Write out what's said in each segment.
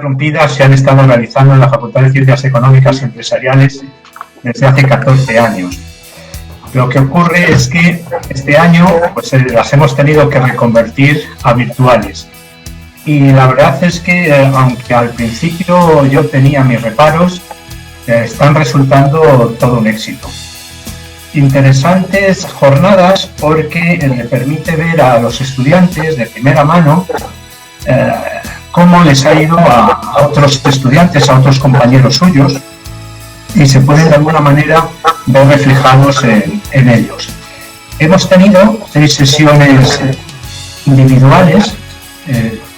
ininterrumpidas se han estado realizando en la Facultad de Ciencias Económicas y Empresariales desde hace 14 años. Lo que ocurre es que este año pues, las hemos tenido que reconvertir a virtuales. Y la verdad es que, aunque al principio yo tenía mis reparos, están resultando todo un éxito. Interesantes jornadas porque le permite ver a los estudiantes de primera mano cómo les ha ido a otros estudiantes, a otros compañeros suyos, y se pueden de alguna manera ver reflejados en ellos. Hemos tenido 6 sesiones individuales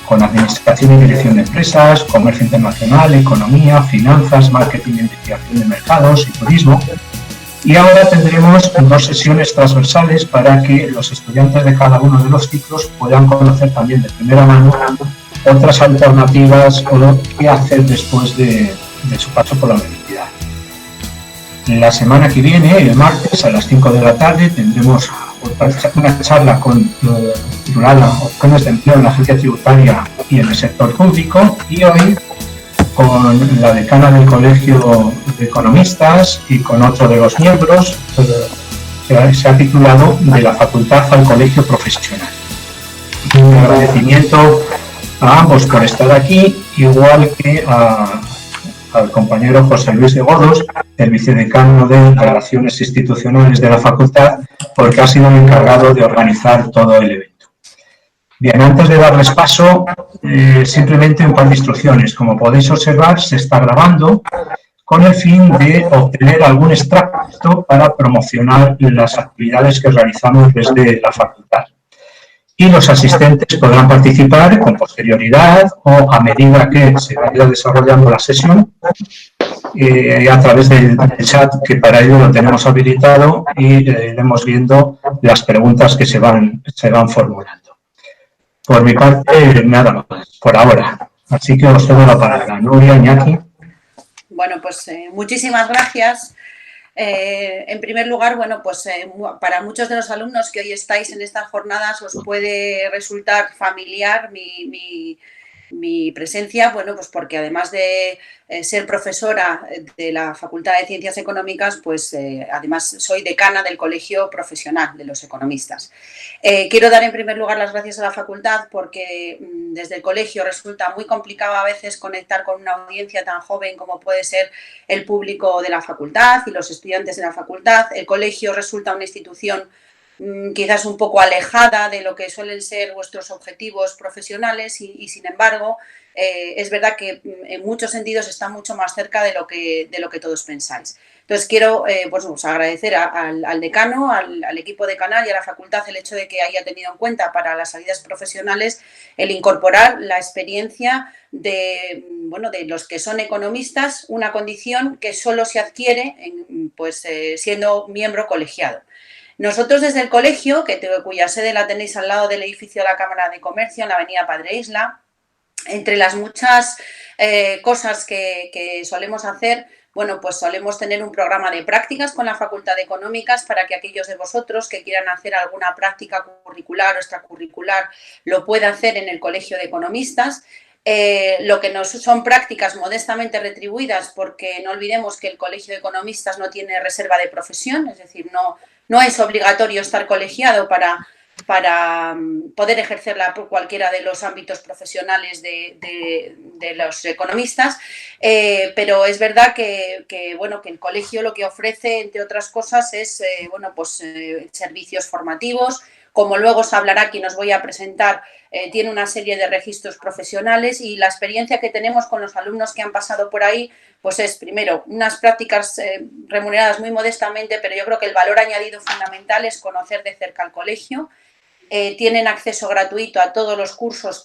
con administración y dirección de empresas, comercio internacional, economía, finanzas, marketing e investigación de mercados y turismo. Y ahora tendremos 2 sesiones transversales para que los estudiantes de cada uno de los ciclos puedan conocer también de primera mano otras alternativas o qué hacer después de su paso por la universidad. La semana que viene, el martes, a las 5 de la tarde, tendremos una charla titulada Opciones de empleo en la agencia tributaria y en el sector público, y hoy con la decana del Colegio de Economistas y con otro de los miembros, se ha titulado De la Facultad al Colegio Profesional. Un agradecimiento a ambos por estar aquí, igual que al compañero José Luis de Godos, el vicedecano de Relaciones Institucionales de la Facultad, porque ha sido el encargado de organizar todo el evento. Bien, antes de darles paso, simplemente un par de instrucciones. Como podéis observar, se está grabando con el fin de obtener algún extracto para promocionar las actividades que realizamos desde la facultad. Y los asistentes podrán participar con posterioridad o a medida que se vaya desarrollando la sesión a través del chat, que para ello lo tenemos habilitado, y iremos viendo las preguntas que se van formulando. Por mi parte, nada más, por ahora. Así que os cedo la palabra. Nuria, Iñaki. Bueno, pues muchísimas gracias. En primer lugar, bueno, pues para muchos de los alumnos que hoy estáis en estas jornadas os puede resultar familiar mi presencia, bueno, pues porque además de ser profesora de la Facultad de Ciencias Económicas, pues además soy decana del Colegio Profesional de los Economistas. Quiero dar en primer lugar las gracias a la facultad porque desde el colegio resulta muy complicado a veces conectar con una audiencia tan joven como puede ser el público de la facultad y los estudiantes de la facultad. El colegio resulta una institución quizás un poco alejada de lo que suelen ser vuestros objetivos profesionales y sin embargo, es verdad que en muchos sentidos está mucho más cerca de lo que todos pensáis. Entonces, quiero pues, agradecer al decano, al equipo decanal y a la facultad el hecho de que haya tenido en cuenta para las salidas profesionales el incorporar la experiencia de los que son economistas, una condición que solo se adquiere siendo miembro colegiado. Nosotros desde el colegio, cuya sede la tenéis al lado del edificio de la Cámara de Comercio, en la avenida Padre Isla, entre las muchas cosas que solemos hacer, bueno, pues solemos tener un programa de prácticas con la Facultad de Económicas para que aquellos de vosotros que quieran hacer alguna práctica curricular o extracurricular lo puedan hacer en el Colegio de Economistas. Lo que nos son prácticas modestamente retribuidas, porque no olvidemos que el Colegio de Economistas no tiene reserva de profesión, es decir, no es obligatorio estar colegiado para poder ejercerla por cualquiera de los ámbitos profesionales de los economistas, pero es verdad que el colegio lo que ofrece, entre otras cosas, es servicios formativos. Como luego os hablará, quien os voy a presentar, tiene una serie de registros profesionales y la experiencia que tenemos con los alumnos que han pasado por ahí, pues es, primero, unas prácticas remuneradas muy modestamente, pero yo creo que el valor añadido fundamental es conocer de cerca el colegio. Tienen acceso gratuito a todos los cursos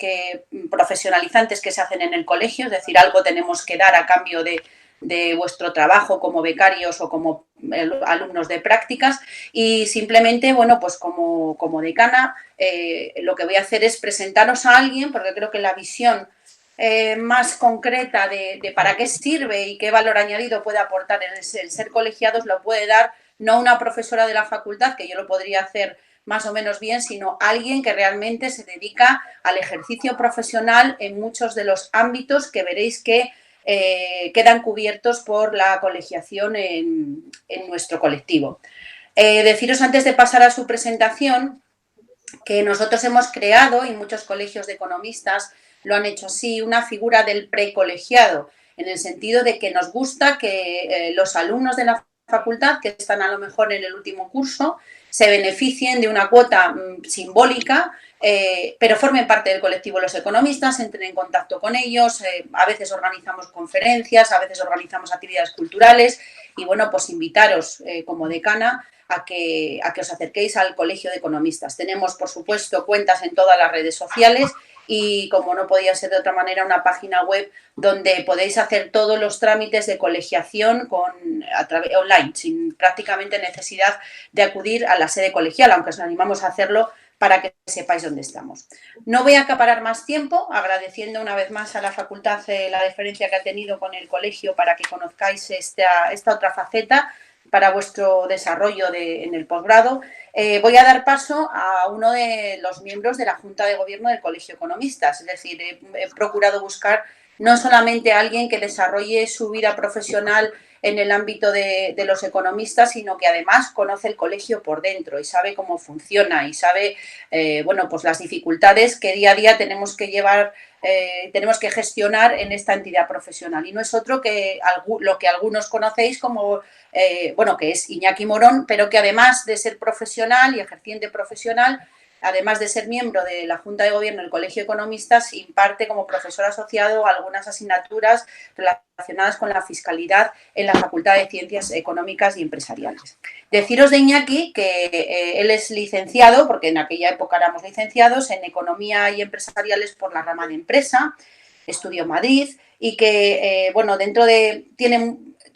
profesionalizantes que se hacen en el colegio, es decir, algo tenemos que dar a cambio de vuestro trabajo como becarios o como alumnos de prácticas, y simplemente, pues como decana, lo que voy a hacer es presentaros a alguien, porque creo que la visión más concreta de para qué sirve y qué valor añadido puede aportar el ser colegiados lo puede dar no una profesora de la facultad, que yo lo podría hacer más o menos bien, sino alguien que realmente se dedica al ejercicio profesional en muchos de los ámbitos que veréis que quedan cubiertos por la colegiación en nuestro colectivo. Deciros antes de pasar a su presentación que nosotros hemos creado, y muchos colegios de economistas lo han hecho así, una figura del precolegiado, en el sentido de que nos gusta que los alumnos de la facultad, que están a lo mejor en el último curso, se beneficien de una cuota simbólica, pero formen parte del colectivo los economistas, entren en contacto con ellos, a veces organizamos conferencias, a veces organizamos actividades culturales, y bueno, pues invitaros como decana a que os acerquéis al Colegio de Economistas. Tenemos, por supuesto, cuentas en todas las redes sociales y, como no podía ser de otra manera, una página web donde podéis hacer todos los trámites de colegiación online, sin prácticamente necesidad de acudir a la sede colegial, aunque os animamos a hacerlo para que sepáis dónde estamos. No voy a acaparar más tiempo, agradeciendo una vez más a la facultad la deferencia que ha tenido con el colegio para que conozcáis esta otra faceta para vuestro desarrollo en el posgrado. Voy a dar paso a uno de los miembros de la Junta de Gobierno del Colegio de Economistas, es decir, he procurado buscar no solamente a alguien que desarrolle su vida profesional en el ámbito de los economistas, sino que además conoce el colegio por dentro y sabe cómo funciona y sabe bueno, pues las dificultades que día a día tenemos que llevar, tenemos que gestionar en esta entidad profesional. Y no es otro que lo que algunos conocéis como, bueno, que es Iñaki Morón, pero que además de ser profesional y ejerciente profesional, además de ser miembro de la Junta de Gobierno del Colegio de Economistas, imparte como profesor asociado algunas asignaturas relacionadas con la fiscalidad en la Facultad de Ciencias Económicas y Empresariales. Deciros de Iñaki que él es licenciado, porque en aquella época éramos licenciados, en Economía y Empresariales por la rama de Empresa, estudió en Madrid, y que, bueno,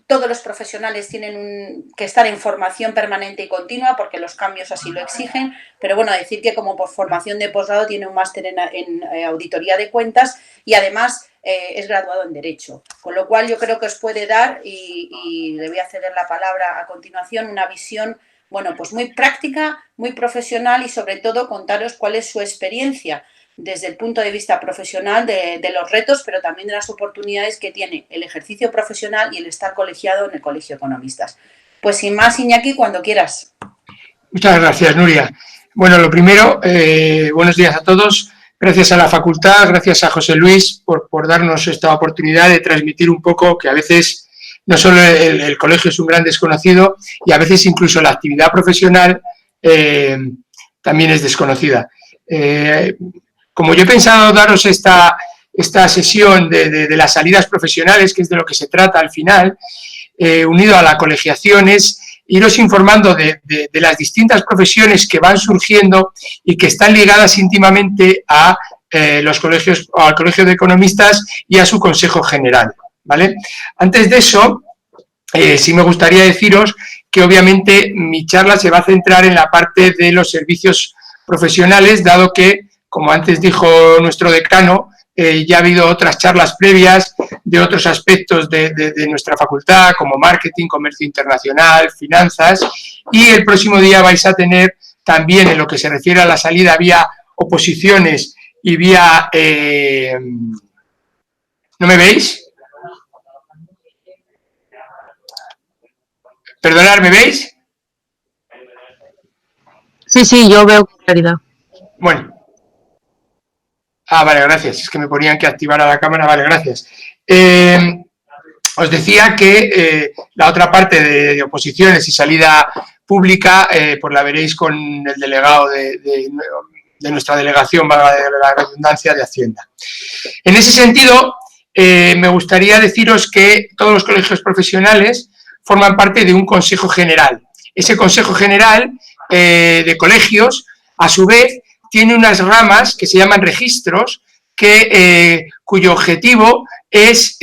todos los profesionales tienen que estar en formación permanente y continua porque los cambios así lo exigen, pero bueno, decir que como por formación de posgrado tiene un máster en auditoría de cuentas y además es graduado en Derecho, con lo cual yo creo que os puede dar, y le voy a ceder la palabra a continuación, una visión, bueno, pues muy práctica, muy profesional y sobre todo contaros cuál es su experiencia desde el punto de vista profesional de los retos, pero también de las oportunidades que tiene el ejercicio profesional y el estar colegiado en el Colegio de Economistas. Pues sin más, Iñaki, cuando quieras. Muchas gracias, Nuria. Bueno, lo primero, buenos días a todos. Gracias a la facultad, gracias a José Luis por darnos esta oportunidad de transmitir un poco que a veces no solo el colegio es un gran desconocido y a veces incluso la actividad profesional también es desconocida. Como yo he pensado daros esta sesión de las salidas profesionales, que es de lo que se trata al final, unido a la colegiación, es iros informando de las distintas profesiones que van surgiendo y que están ligadas íntimamente a los colegios, al Colegio de Economistas y a su Consejo General, ¿vale? Antes de eso, sí me gustaría deciros que obviamente mi charla se va a centrar en la parte de los servicios profesionales, dado que, como antes dijo nuestro decano, ya ha habido otras charlas previas de otros aspectos de nuestra facultad, como marketing, comercio internacional, finanzas, y el próximo día vais a tener también, en lo que se refiere a la salida vía oposiciones y vía... ¿No me veis? Perdonad, ¿me veis? Sí, yo veo claridad. Bueno. Vale, gracias. Es que me ponían que activara la cámara. Vale, gracias. Os decía que la otra parte de oposiciones y salida pública, pues la veréis con el delegado de nuestra delegación, valga la redundancia, de Hacienda. En ese sentido, me gustaría deciros que todos los colegios profesionales forman parte de un Consejo General. Ese Consejo General de colegios, a su vez, tiene unas ramas que se llaman registros, cuyo objetivo es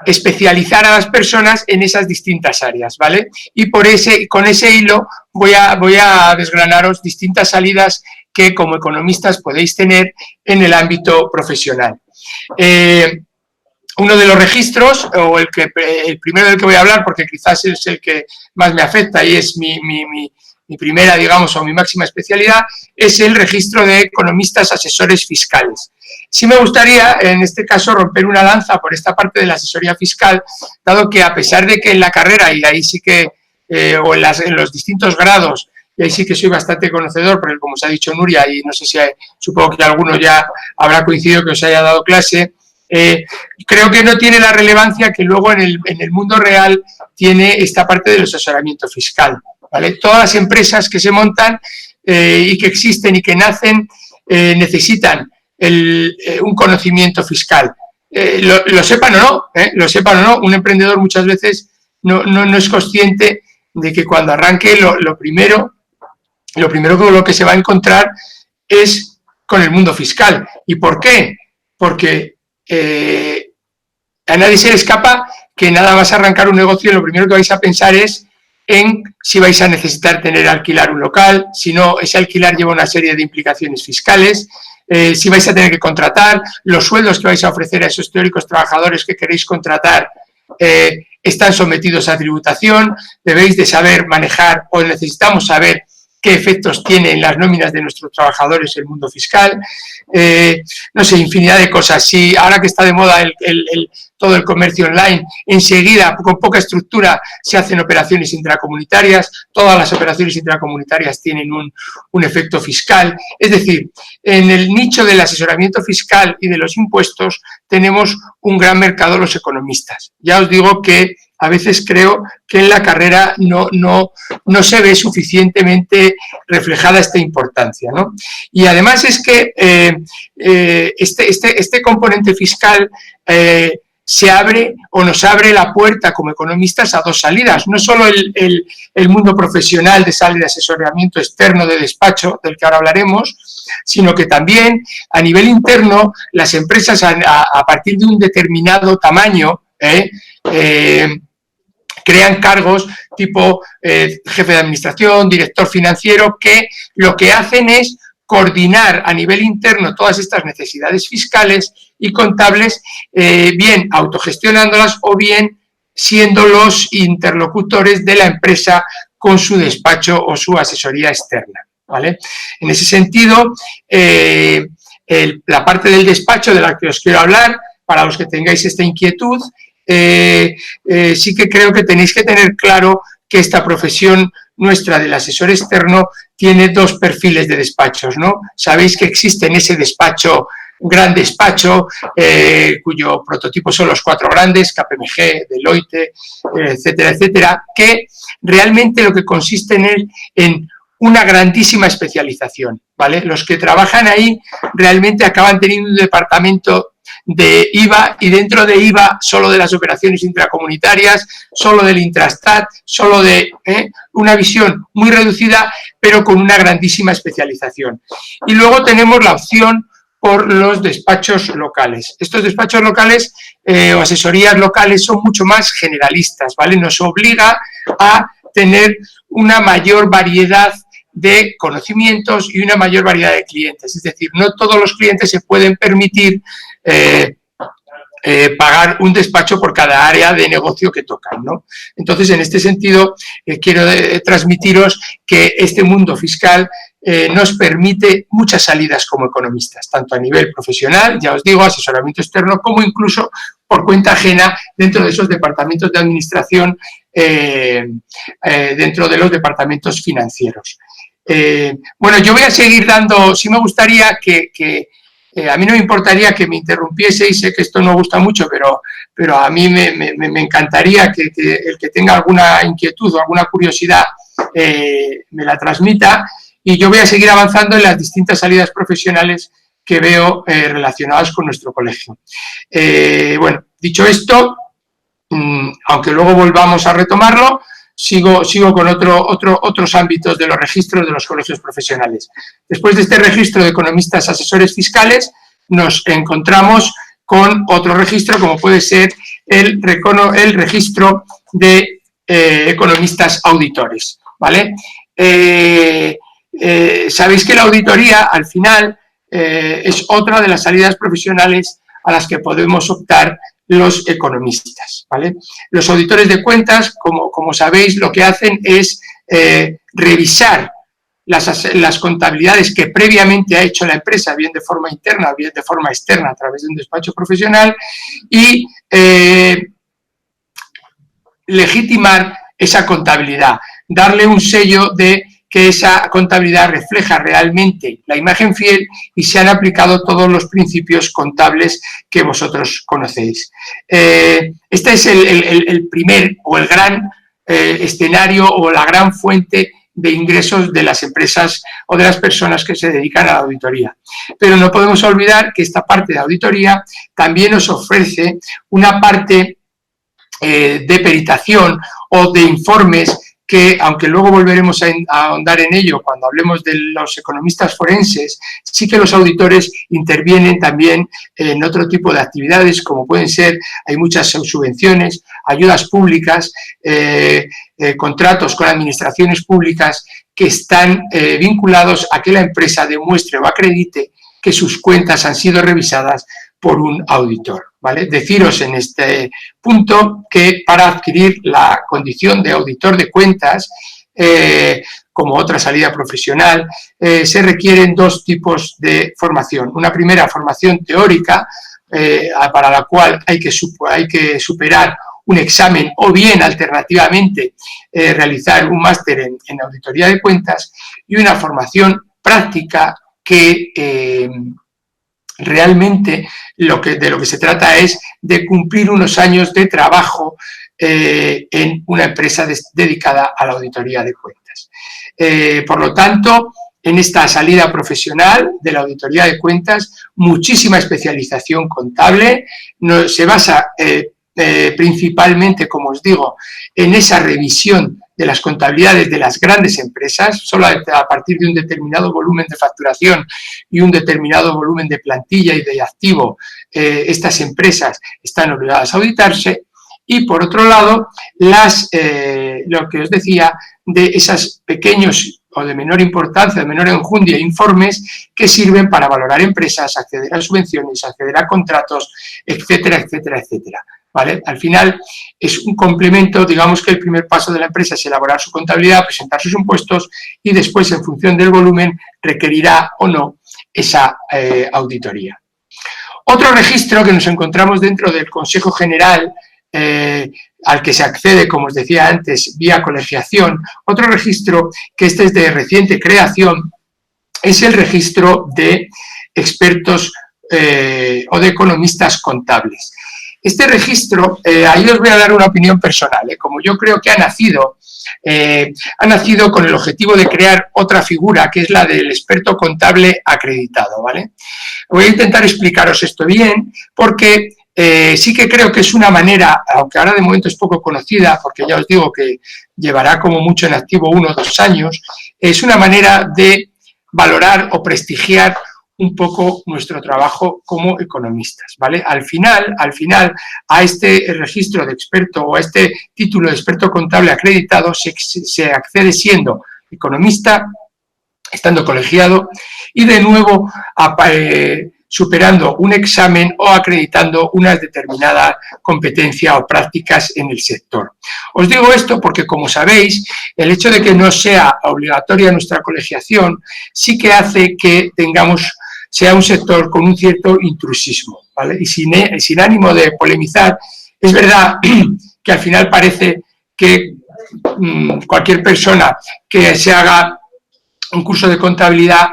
especializar a las personas en esas distintas áreas, ¿vale? Y con ese hilo voy a desgranaros distintas salidas que como economistas podéis tener en el ámbito profesional. Uno de los registros, o el primero del que voy a hablar, porque quizás es el que más me afecta y es mi mi primera, digamos, o mi máxima especialidad, es el registro de economistas asesores fiscales. Sí me gustaría, en este caso, romper una lanza por esta parte de la asesoría fiscal, dado que a pesar de que en la carrera, y ahí sí que, o en los distintos grados, y ahí sí que soy bastante conocedor, porque como os ha dicho Nuria, y no sé si supongo que alguno ya habrá coincidido que os haya dado clase, creo que no tiene la relevancia que luego en el mundo real tiene esta parte del asesoramiento fiscal, ¿vale? Todas las empresas que se montan y que existen y que nacen necesitan un conocimiento fiscal. Lo sepan o no, un emprendedor muchas veces no es consciente de que cuando arranque lo primero con lo que se va a encontrar es con el mundo fiscal. ¿Y por qué? Porque a nadie se le escapa que nada más arrancar un negocio, lo primero que vais a pensar es en si vais a necesitar alquilar un local, si no, ese alquilar lleva una serie de implicaciones fiscales, si vais a tener que contratar, los sueldos que vais a ofrecer a esos teóricos trabajadores que queréis contratar están sometidos a tributación, debéis de saber manejar o necesitamos saber qué efectos tiene en las nóminas de nuestros trabajadores el mundo fiscal, no sé, infinidad de cosas. Si ahora que está de moda todo el comercio online, enseguida, con poca estructura, se hacen operaciones intracomunitarias, todas las operaciones intracomunitarias tienen un efecto fiscal. Es decir, en el nicho del asesoramiento fiscal y de los impuestos tenemos un gran mercado los economistas. Ya os digo que a veces creo que en la carrera no se ve suficientemente reflejada esta importancia, ¿no? Y además es que este componente fiscal se abre o nos abre la puerta como economistas a dos salidas, no solo el mundo profesional de sala de asesoramiento externo de despacho, del que ahora hablaremos, sino que también a nivel interno las empresas a partir de un determinado tamaño crean cargos tipo jefe de administración, director financiero, que lo que hacen es coordinar a nivel interno todas estas necesidades fiscales y contables, bien autogestionándolas o bien siendo los interlocutores de la empresa con su despacho o su asesoría externa, ¿vale? En ese sentido, la parte del despacho de la que os quiero hablar, para los que tengáis esta inquietud, sí que creo que tenéis que tener claro que esta profesión nuestra del asesor externo tiene dos perfiles de despachos, ¿no? Sabéis que existe en ese despacho, gran despacho, cuyo prototipo son los 4 grandes, KPMG, Deloitte, etcétera, etcétera, que realmente lo que consiste en una grandísima especialización, ¿vale? Los que trabajan ahí realmente acaban teniendo un departamento de IVA y dentro de IVA solo de las operaciones intracomunitarias, solo del intrastat, solo de una visión muy reducida pero con una grandísima especialización. Y luego tenemos la opción por los despachos locales. Estos despachos locales o asesorías locales son mucho más generalistas, ¿vale? Nos obliga a tener una mayor variedad de conocimientos y una mayor variedad de clientes. Es decir, no todos los clientes se pueden permitir pagar un despacho por cada área de negocio que tocan, ¿no? Entonces, en este sentido, quiero transmitiros que este mundo fiscal nos permite muchas salidas como economistas, tanto a nivel profesional, ya os digo, asesoramiento externo, como incluso por cuenta ajena dentro de esos departamentos de administración, dentro de los departamentos financieros. Bueno, yo voy a seguir dando, sí me gustaría a mí no me importaría que me interrumpieseis, sé que esto no gusta mucho, pero a mí me encantaría que el que tenga alguna inquietud o alguna curiosidad me la transmita y yo voy a seguir avanzando en las distintas salidas profesionales que veo relacionadas con nuestro colegio. Bueno, dicho esto, aunque luego volvamos a retomarlo, sigo con otros ámbitos de los registros de los colegios profesionales. Después de este registro de economistas asesores fiscales, nos encontramos con otro registro, como puede ser el registro de economistas auditores, ¿vale? Sabéis que la auditoría, al final, es otra de las salidas profesionales a las que podemos optar los economistas, ¿vale? Los auditores de cuentas, como sabéis, lo que hacen es revisar las contabilidades que previamente ha hecho la empresa, bien de forma interna, bien de forma externa, a través de un despacho profesional, y legitimar esa contabilidad, darle un sello de que esa contabilidad refleja realmente la imagen fiel y se han aplicado todos los principios contables que vosotros conocéis. Este es el primer o el gran escenario o la gran fuente de ingresos de las empresas o de las personas que se dedican a la auditoría. Pero no podemos olvidar que esta parte de auditoría también nos ofrece una parte de peritación o de informes que, aunque luego volveremos a ahondar en ello cuando hablemos de los economistas forenses, sí que los auditores intervienen también en otro tipo de actividades, como pueden ser, hay muchas subvenciones, ayudas públicas, contratos con administraciones públicas que están vinculados a que la empresa demuestre o acredite que sus cuentas han sido revisadas por un auditor, ¿vale? Deciros en este punto que para adquirir la condición de auditor de cuentas, como otra salida profesional, se requieren dos tipos de formación. Una primera, formación teórica, para la cual hay que superar un examen o bien, alternativamente, realizar un máster en auditoría de cuentas, y una formación práctica que realmente de lo que se trata es de cumplir unos años de trabajo en una empresa dedicada a la auditoría de cuentas. Por lo tanto, en esta salida profesional de la auditoría de cuentas, muchísima especialización contable, se basa principalmente, como os digo, en esa revisión de las contabilidades de las grandes empresas. Solo a partir de un determinado volumen de facturación y un determinado volumen de plantilla y de activo, estas empresas están obligadas a auditarse. Y por otro lado, lo que os decía, de esos pequeños o de menor importancia, de menor enjundia, informes que sirven para valorar empresas, acceder a subvenciones, acceder a contratos, etcétera, etcétera, etcétera. ¿Vale? Al final es un complemento, digamos que el primer paso de la empresa es elaborar su contabilidad, presentar sus impuestos y después, en función del volumen, requerirá o no esa auditoría. Otro registro que nos encontramos dentro del Consejo General, al que se accede, como os decía antes, vía colegiación, otro registro que este es de reciente creación, es el registro de expertos o de economistas contables. Este registro, ahí os voy a dar una opinión personal, como yo creo que ha nacido con el objetivo de crear otra figura, que es la del experto contable acreditado, ¿vale? Voy a intentar explicaros esto bien, porque sí que creo que es una manera, aunque ahora de momento es poco conocida, porque ya os digo que llevará como mucho en activo 1 o 2 años, es una manera de valorar o prestigiar un poco nuestro trabajo como economistas, ¿vale? Al final, a este registro de experto o a este título de experto contable acreditado se accede siendo economista, estando colegiado y de nuevo superando un examen o acreditando una determinada competencia o prácticas en el sector. Os digo esto porque, como sabéis, el hecho de que no sea obligatoria nuestra colegiación sí que hace que sea un sector con un cierto intrusismo, ¿vale? Y sin ánimo de polemizar, es verdad que al final parece que cualquier persona que se haga un curso de contabilidad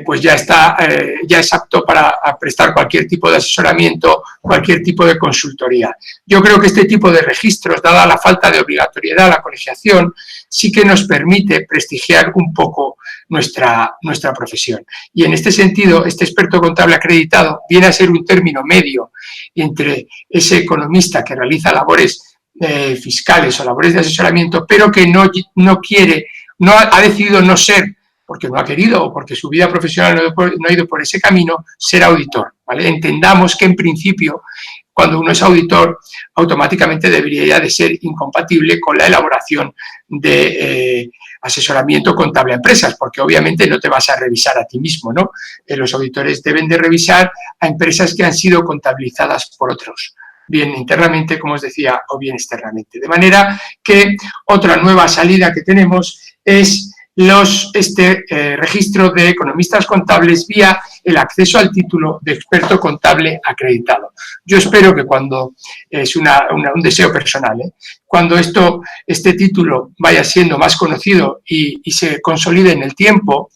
pues ya es apto para prestar cualquier tipo de asesoramiento, cualquier tipo de consultoría. Yo creo que este tipo de registros, dada la falta de obligatoriedad a la colegiación, sí que nos permite prestigiar un poco nuestra profesión. Y en este sentido, este experto contable acreditado viene a ser un término medio entre ese economista que realiza labores fiscales o labores de asesoramiento, pero que no ha decidido no ser, porque no ha querido o porque su vida profesional no ha ido por ese camino, ser auditor, ¿vale? Entendamos que en principio, cuando uno es auditor, automáticamente debería de ser incompatible con la elaboración de asesoramiento contable a empresas, porque obviamente no te vas a revisar a ti mismo, ¿no? Los auditores deben de revisar a empresas que han sido contabilizadas por otros. bien internamente, como os decía, o bien externamente. De manera que otra nueva salida que tenemos es registro de economistas contables vía el acceso al título de experto contable acreditado. Yo espero que cuando, es un deseo personal, cuando este título vaya siendo más conocido y se consolide en el tiempo,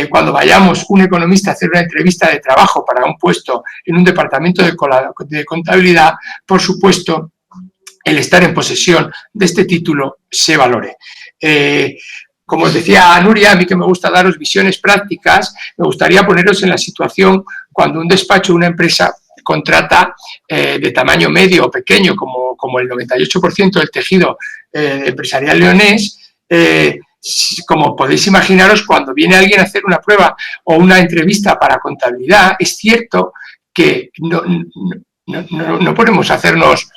cuando vayamos un economista a hacer una entrevista de trabajo para un puesto en un departamento de contabilidad, por supuesto, el estar en posesión de este título se valore. Como os decía Nuria, a mí que me gusta daros visiones prácticas, me gustaría poneros en la situación cuando un despacho o una empresa contrata de tamaño medio o pequeño, como el 98% del tejido empresarial leonés. Como podéis imaginaros, cuando viene alguien a hacer una prueba o una entrevista para contabilidad, es cierto que no podemos hacernos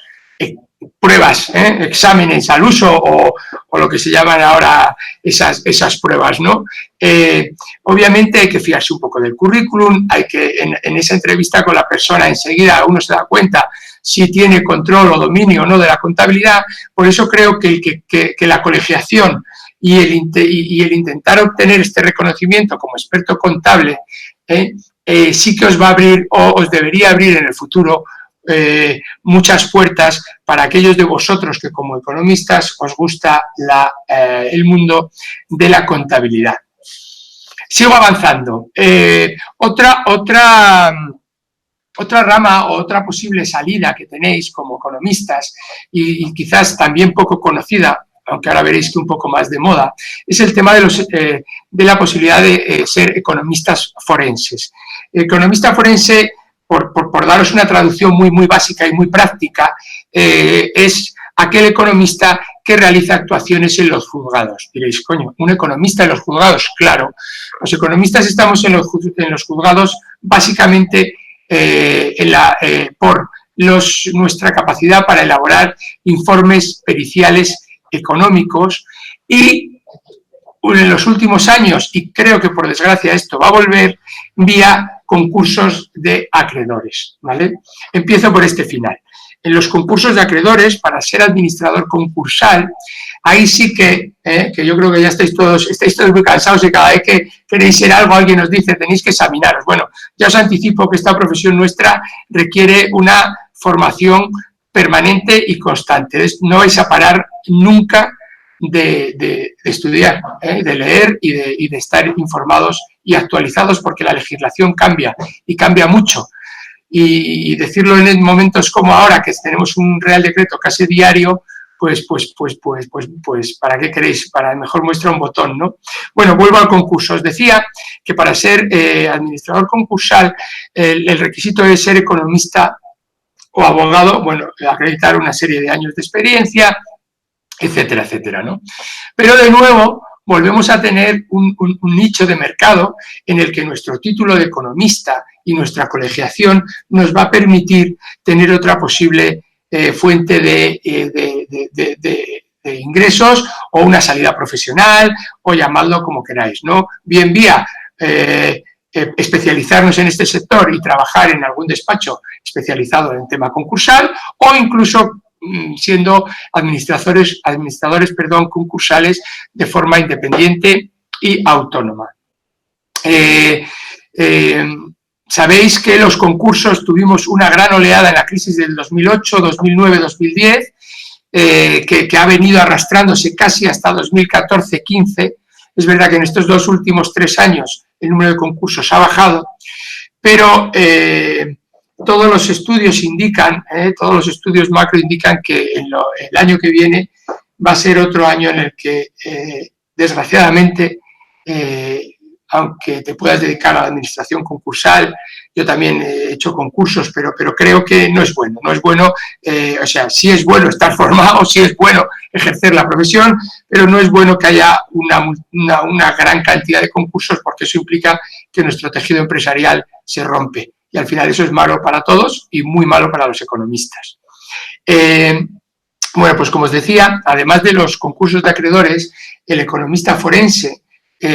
pruebas, exámenes al uso o lo que se llaman ahora esas pruebas, ¿no? Obviamente hay que fiarse un poco del currículum, hay que en esa entrevista con la persona enseguida uno se da cuenta si tiene control o dominio o no de la contabilidad. Por eso creo que la colegiación y el intentar obtener este reconocimiento como experto contable sí que os va a abrir o os debería abrir en el futuro muchas puertas para aquellos de vosotros que como economistas os gusta el mundo de la contabilidad. Sigo avanzando. Otra rama o otra posible salida que tenéis como economistas y quizás también poco conocida, aunque ahora veréis que un poco más de moda, es el tema de la posibilidad de ser economistas forenses. Economista forense, por daros una traducción muy básica y muy práctica, es aquel economista que realiza actuaciones en los juzgados. Diréis, coño, ¿un economista en los juzgados? Claro, los economistas estamos en los juzgados básicamente por nuestra capacidad para elaborar informes periciales económicos y en los últimos años, y creo que por desgracia esto va a volver, vía concursos de acreedores, ¿vale? Empiezo por este final. En los concursos de acreedores, para ser administrador concursal, ahí sí que yo creo que ya estáis todos muy cansados y cada vez que queréis ser algo, alguien os dice, tenéis que examinaros. Bueno, ya os anticipo que esta profesión nuestra requiere una formación permanente y constante. No vais a parar nunca de estudiar, de leer y de estar informados y actualizados, porque la legislación cambia y cambia mucho. Y decirlo en momentos como ahora, que tenemos un Real Decreto casi diario, pues ¿para qué queréis? Para mejor muestra un botón, ¿no? Bueno, vuelvo al concurso. Os decía que para ser administrador concursal, el requisito es ser economista o abogado, bueno, acreditar una serie de años de experiencia, etcétera, etcétera, ¿no? Pero de nuevo volvemos a tener un nicho de mercado en el que nuestro título de economista y nuestra colegiación nos va a permitir tener otra posible fuente de ingresos o una salida profesional, o llamadlo como queráis, ¿no? Bien vía especializarnos en este sector y trabajar en algún despacho especializado en tema concursal, o incluso siendo administradores concursales de forma independiente y autónoma. Sabéis que los concursos tuvimos una gran oleada en la crisis del 2008, 2009, 2010, que ha venido arrastrándose casi hasta 2014-15. Es verdad que en estos 2 últimos 3 años el número de concursos ha bajado, pero todos los estudios indican, todos los estudios macro indican que el año que viene va a ser otro año en el que, desgraciadamente, aunque te puedas dedicar a la administración concursal, yo también he hecho concursos, pero creo que no es bueno. No es bueno, o sea, sí es bueno estar formado, sí es bueno ejercer la profesión, pero no es bueno que haya una gran cantidad de concursos, porque eso implica que nuestro tejido empresarial se rompe. Y al final eso es malo para todos y muy malo para los economistas. Bueno, pues como os decía, además de los concursos de acreedores, el economista forense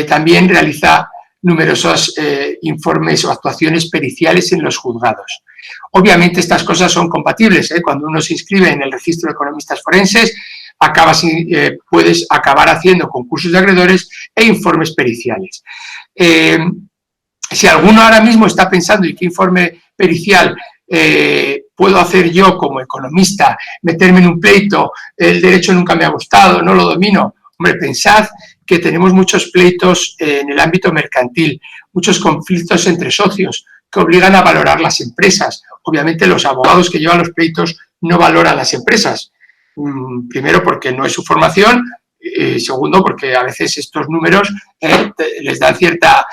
también realiza numerosos informes o actuaciones periciales en los juzgados. Obviamente estas cosas son compatibles, cuando uno se inscribe en el registro de economistas forenses, puedes acabar haciendo concursos de acreedores e informes periciales. Si alguno ahora mismo está pensando en qué informe pericial puedo hacer yo como economista, meterme en un pleito, el derecho nunca me ha gustado, no lo domino. Hombre, pensad que tenemos muchos pleitos en el ámbito mercantil, muchos conflictos entre socios que obligan a valorar las empresas. Obviamente los abogados que llevan los pleitos no valoran las empresas. Primero porque no es su formación, segundo porque a veces estos números les dan cierta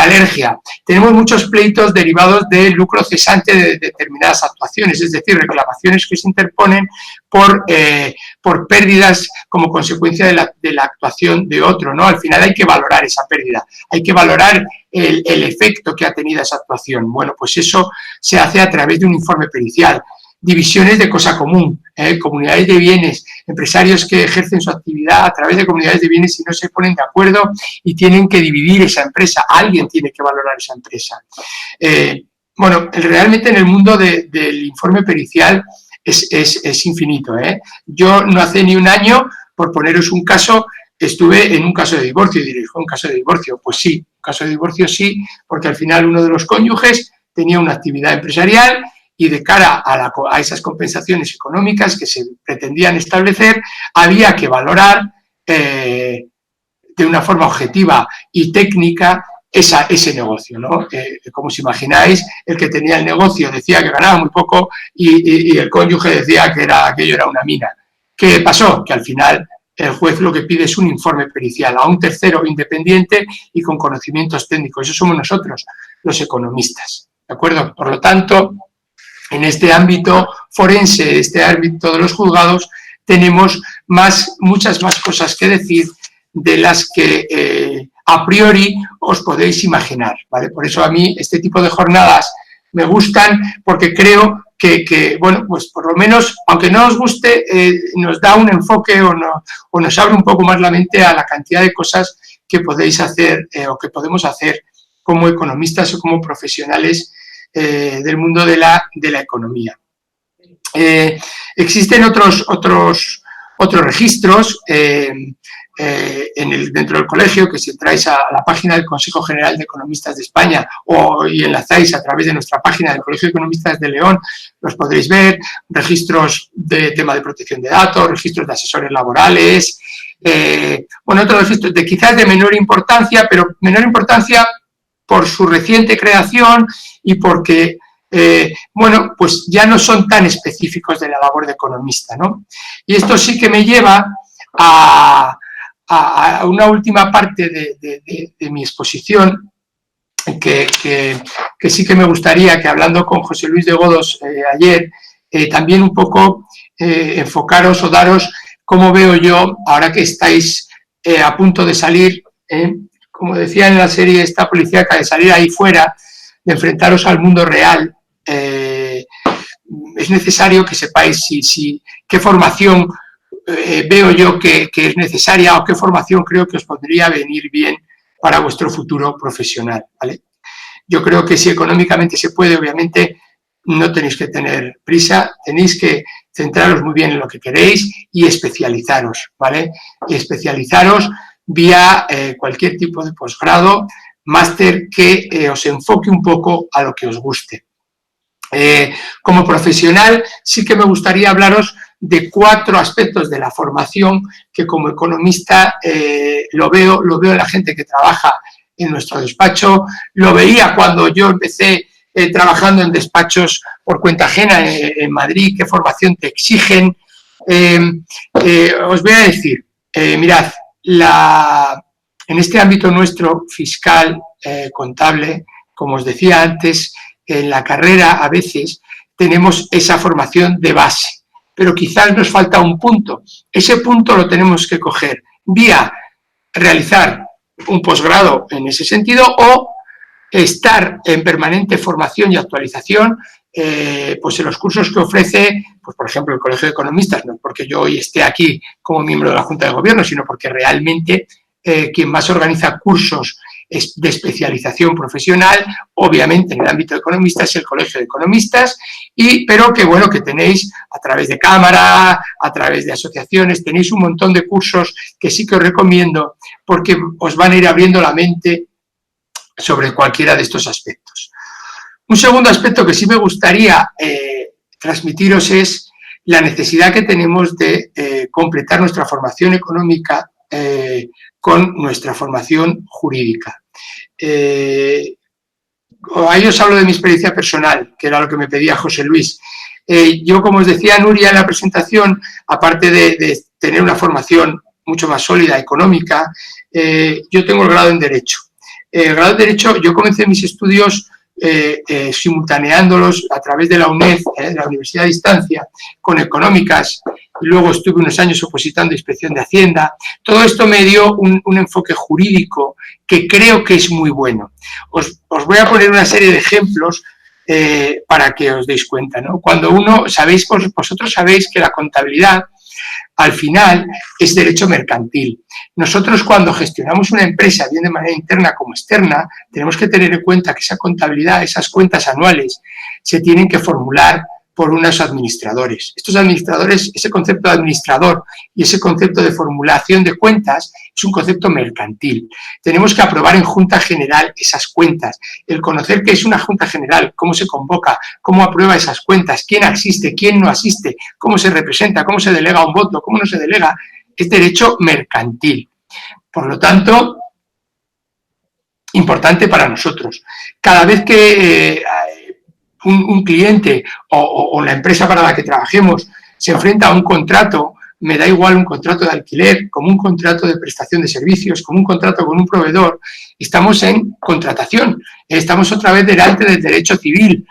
alergia. Tenemos muchos pleitos derivados del lucro cesante de determinadas actuaciones, es decir, reclamaciones que se interponen por pérdidas como consecuencia de la actuación de otro, ¿no? Al final hay que valorar esa pérdida, hay que valorar el efecto que ha tenido esa actuación. Bueno, pues eso se hace a través de un informe pericial. Divisiones de cosa común, comunidades de bienes, empresarios que ejercen su actividad a través de comunidades de bienes y no se ponen de acuerdo y tienen que dividir esa empresa, alguien tiene que valorar esa empresa. Bueno, realmente en el mundo del informe pericial es infinito. Yo no hace ni un año, por poneros un caso, estuve en un caso de divorcio y diréis, ¿un caso de divorcio? Pues sí, un caso de divorcio sí, porque al final uno de los cónyuges tenía una actividad empresarial y de cara a esas compensaciones económicas que se pretendían establecer, había que valorar de una forma objetiva y técnica ese negocio, ¿no? Como os imagináis, el que tenía el negocio decía que ganaba muy poco y el cónyuge decía que aquello era una mina. ¿Qué pasó? Que al final el juez lo que pide es un informe pericial a un tercero independiente y con conocimientos técnicos. Eso somos nosotros, los economistas, ¿de acuerdo? Por lo tanto, en este ámbito forense, este ámbito de los juzgados, tenemos muchas más cosas que decir de las que a priori os podéis imaginar, ¿vale? Por eso a mí este tipo de jornadas me gustan, porque creo que bueno, pues por lo menos, aunque no os guste, nos da un enfoque o nos abre un poco más la mente a la cantidad de cosas que podéis hacer o que podemos hacer como economistas o como profesionales del mundo de la economía. Existen otros registros dentro del colegio, que si entráis a la página del Consejo General de Economistas de España y enlazáis a través de nuestra página del Colegio de Economistas de León, los podréis ver, registros de tema de protección de datos, registros de asesores laborales, bueno, otros registros quizás de menor importancia, pero menor importancia por su reciente creación y porque, bueno, pues ya no son tan específicos de la labor de economista, ¿no? Y esto sí que me lleva a una última parte de mi exposición, que sí que me gustaría que, hablando con José Luis de Godos ayer, también un poco enfocaros o daros cómo veo yo, ahora que estáis a punto de salir, como decía en la serie esta policíaca, de salir ahí fuera, de enfrentaros al mundo real. Es necesario que sepáis qué formación veo yo que es necesaria o qué formación creo que os podría venir bien para vuestro futuro profesional, ¿vale? Yo creo que si económicamente se puede, obviamente no tenéis que tener prisa, tenéis que centraros muy bien en lo que queréis y especializaros, ¿vale? Y especializaros vía cualquier tipo de posgrado, máster que os enfoque un poco a lo que os guste. Como profesional, sí que me gustaría hablaros de 4 aspectos de la formación que como economista lo veo en la gente que trabaja en nuestro despacho. Lo veía cuando yo empecé trabajando en despachos por cuenta ajena en Madrid, qué formación te exigen. Os voy a decir, mirad, en este ámbito nuestro fiscal, contable, como os decía antes, en la carrera a veces tenemos esa formación de base, pero quizás nos falta un punto. Ese punto lo tenemos que coger vía realizar un posgrado en ese sentido o estar en permanente formación y actualización pues en los cursos que ofrece, pues por ejemplo, el Colegio de Economistas, no porque yo hoy esté aquí como miembro de la Junta de Gobierno, sino porque realmente quien más organiza cursos de especialización profesional, obviamente en el ámbito de economistas es el Colegio de Economistas, pero que bueno, que tenéis a través de cámara, a través de asociaciones, tenéis un montón de cursos que sí que os recomiendo porque os van a ir abriendo la mente sobre cualquiera de estos aspectos. Un segundo aspecto que sí me gustaría transmitiros es la necesidad que tenemos de completar nuestra formación económica con nuestra formación jurídica. Ahí os hablo de mi experiencia personal, que era lo que me pedía José Luis. Yo, como os decía Nuria en la presentación, aparte de tener una formación mucho más sólida, económica, yo tengo el grado en Derecho. El grado en Derecho, yo comencé mis estudios simultaneándolos a través de la UNED, de la Universidad de Distancia, con económicas, y luego estuve unos años opositando Inspección de Hacienda. Todo esto me dio un enfoque jurídico que creo que es muy bueno. Os voy a poner una serie de ejemplos para que os deis cuenta, ¿no? Cuando vosotros sabéis que la contabilidad al final es derecho mercantil. Nosotros cuando gestionamos una empresa, bien de manera interna como externa, tenemos que tener en cuenta que esa contabilidad, esas cuentas anuales, se tienen que formular por unos administradores. Estos administradores, ese concepto de administrador y ese concepto de formulación de cuentas es un concepto mercantil. Tenemos que aprobar en Junta General esas cuentas. El conocer qué es una Junta General, cómo se convoca, cómo aprueba esas cuentas, quién asiste, quién no asiste, cómo se representa, cómo se delega un voto, cómo no se delega, es derecho mercantil. Por lo tanto, importante para nosotros. Cada vez que un cliente o la empresa para la que trabajemos se enfrenta a un contrato, me da igual un contrato de alquiler, como un contrato de prestación de servicios, como un contrato con un proveedor, estamos en contratación, estamos otra vez delante del derecho civil.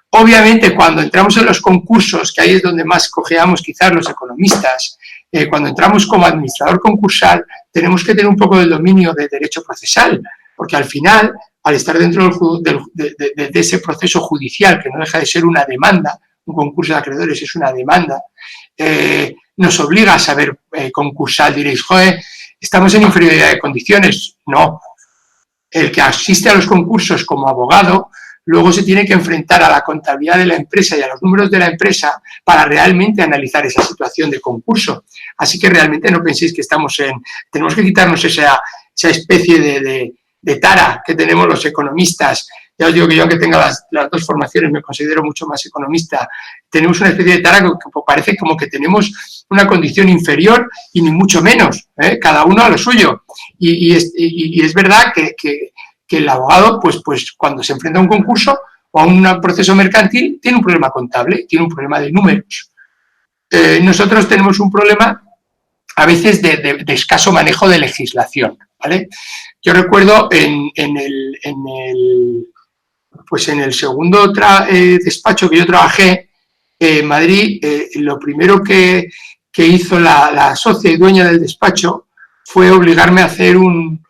Obviamente, cuando entramos en los concursos, que ahí es donde más cojeamos quizás los economistas, cuando entramos como administrador concursal, tenemos que tener un poco del dominio de derecho procesal, porque al final, al estar dentro de ese proceso judicial, que no deja de ser una demanda, un concurso de acreedores es una demanda, nos obliga a saber concursar. Diréis, joder, ¿estamos en inferioridad de condiciones? No. El que asiste a los concursos como abogado, luego se tiene que enfrentar a la contabilidad de la empresa y a los números de la empresa para realmente analizar esa situación de concurso. Así que realmente no penséis que tenemos que quitarnos esa especie de tara que tenemos los economistas. Ya os digo que yo, aunque tenga las dos formaciones, me considero mucho más economista. Tenemos una especie de tara que parece como que tenemos una condición inferior y ni mucho menos, cada uno a lo suyo. Y es verdad que el abogado, pues cuando se enfrenta a un concurso o a un proceso mercantil, tiene un problema contable, tiene un problema de números. Nosotros tenemos un problema a veces de escaso manejo de legislación, ¿vale? Yo recuerdo en el segundo despacho que yo trabajé en Madrid, lo primero que hizo la socia y dueña del despacho fue obligarme a hacer un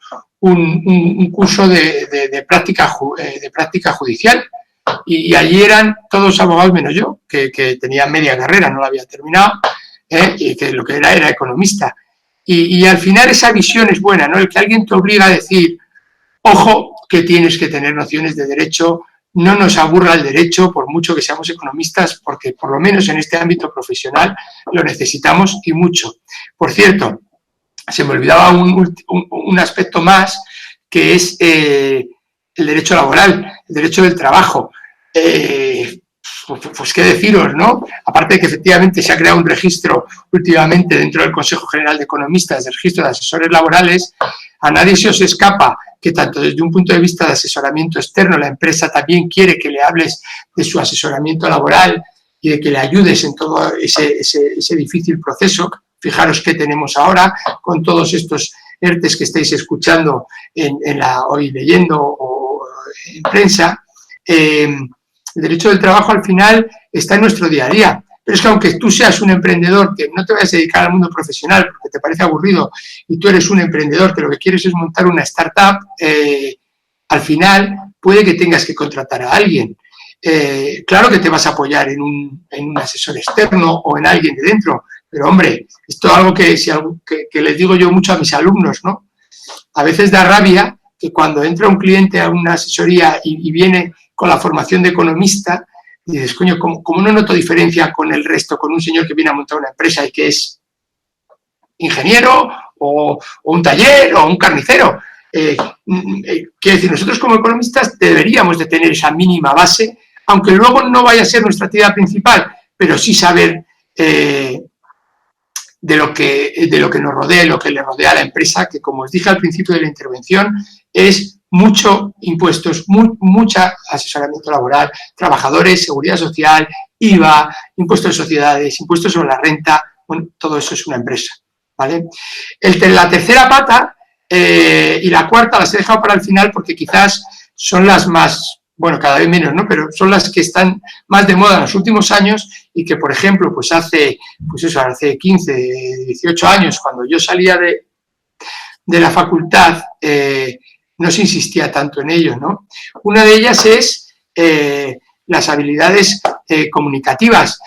curso de práctica judicial. Y allí eran todos abogados menos yo, que tenía media carrera, no la había terminado, y que lo que era economista. Y al final esa visión es buena, ¿no? El que alguien te obliga a decir, ojo, que tienes que tener nociones de derecho, no nos aburra el derecho, por mucho que seamos economistas, porque por lo menos en este ámbito profesional lo necesitamos y mucho. Por cierto, se me olvidaba un aspecto más, que es el derecho laboral, el derecho del trabajo. Pues qué deciros, ¿no? Aparte de que efectivamente se ha creado un registro últimamente dentro del Consejo General de Economistas, del registro de asesores laborales, a nadie se os escapa que tanto desde un punto de vista de asesoramiento externo, la empresa también quiere que le hables de su asesoramiento laboral y de que le ayudes en todo ese difícil proceso. Fijaros qué tenemos ahora con todos estos ERTES que estáis escuchando hoy leyendo o en prensa. El derecho del trabajo al final está en nuestro día a día. Pero es que aunque tú seas un emprendedor, que no te vayas a dedicar al mundo profesional porque te parece aburrido y tú eres un emprendedor que lo que quieres es montar una startup, al final puede que tengas que contratar a alguien. Claro que te vas a apoyar en un asesor externo o en alguien de dentro, pero hombre, esto es algo que les digo yo mucho a mis alumnos, ¿no? a veces da rabia que cuando entra un cliente a una asesoría y viene con la formación de economista, y dices, coño, ¿cómo no noto diferencia con el resto, con un señor que viene a montar una empresa y que es ingeniero o un taller o un carnicero? Quiero decir, nosotros como economistas deberíamos de tener esa mínima base, aunque luego no vaya a ser nuestra actividad principal, pero sí saber de lo que nos rodea, lo que le rodea a la empresa, que como os dije al principio de la intervención, es mucho impuestos, mucho asesoramiento laboral, trabajadores, seguridad social, IVA, impuestos de sociedades, impuestos sobre la renta, bueno, todo eso es una empresa, ¿vale? La tercera pata y la cuarta las he dejado para el final porque quizás son las más, bueno, cada vez menos, ¿no? Pero son las que están más de moda en los últimos años y que, por ejemplo, pues hace 15, 18 años, cuando yo salía de la facultad, no se insistía tanto en ello, ¿no? Una de ellas es las habilidades comunicativas.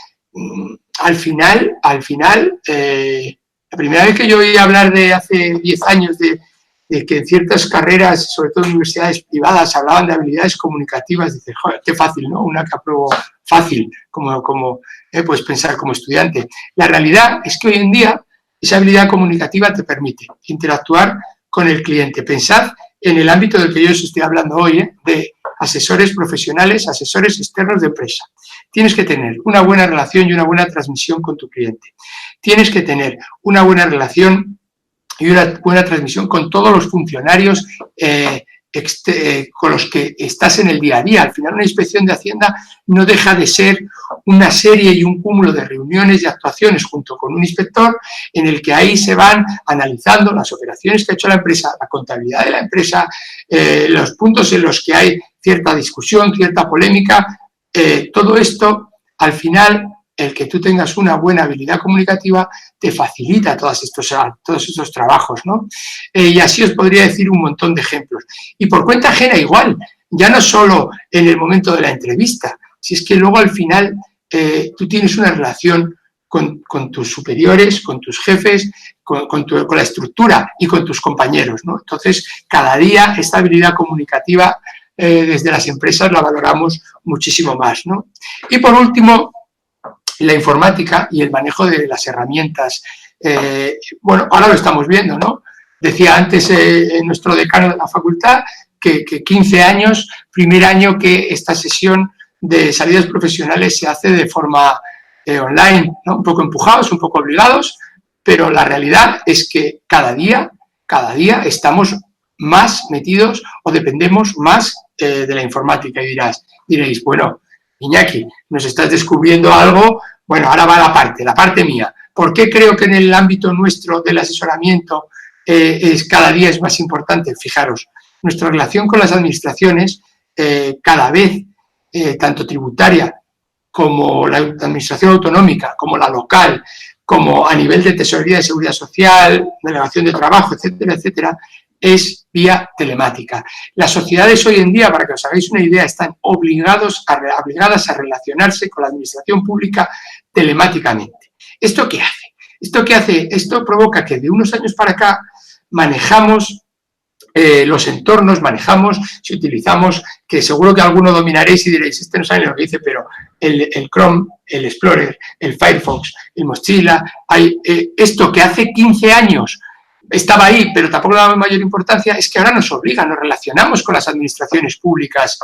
Al final, la primera vez que yo oí hablar de hace 10 años de que en ciertas carreras, sobre todo en universidades privadas, hablaban de habilidades comunicativas, dices, joder, qué fácil, ¿no? Una que apruebo fácil, como puedes pensar como estudiante. La realidad es que hoy en día esa habilidad comunicativa te permite interactuar con el cliente. Pensad en el ámbito del que yo os estoy hablando hoy, de asesores profesionales, asesores externos de empresa. Tienes que tener una buena relación y una buena transmisión con tu cliente. Tienes que tener una buena relación y una buena transmisión con todos los funcionarios con los que estás en el día a día. Al final, una inspección de Hacienda no deja de ser una serie y un cúmulo de reuniones y actuaciones junto con un inspector en el que ahí se van analizando las operaciones que ha hecho la empresa, la contabilidad de la empresa, los puntos en los que hay cierta discusión, cierta polémica. Todo esto, al final, el que tú tengas una buena habilidad comunicativa te facilita todos estos trabajos, ¿no? Y así os podría decir un montón de ejemplos. Y por cuenta ajena igual, ya no solo en el momento de la entrevista, si es que luego al final tú tienes una relación con tus superiores, con tus jefes, con la estructura y con tus compañeros, ¿no? Entonces, cada día esta habilidad comunicativa desde las empresas la valoramos muchísimo más, ¿no? Y por último, la informática y el manejo de las herramientas. Bueno, ahora lo estamos viendo, ¿no? Decía antes nuestro decano de la facultad que 15 años, primer año que esta sesión de salidas profesionales se hace de forma online, ¿no? Un poco empujados, un poco obligados, pero la realidad es que cada día estamos más metidos o dependemos más de la informática y diréis, bueno, Iñaki, nos estás descubriendo algo, bueno, ahora va la parte mía. ¿Por qué creo que en el ámbito nuestro del asesoramiento cada día es más importante? Fijaros, nuestra relación con las administraciones cada vez, tanto tributaria como la administración autonómica, como la local, como a nivel de tesorería de seguridad social, delegación de trabajo, etcétera, etcétera, es vía telemática. Las sociedades hoy en día, para que os hagáis una idea, están obligadas a relacionarse con la administración pública telemáticamente. ¿Esto qué hace? Esto provoca que de unos años para acá manejamos los entornos, si utilizamos, que seguro que alguno dominaréis y diréis, este no sabe lo que dice, pero el Chrome, el Explorer, el Firefox, el Mozilla, esto que hace 15 años estaba ahí, pero tampoco le daba mayor importancia, es que ahora nos relacionamos con las administraciones públicas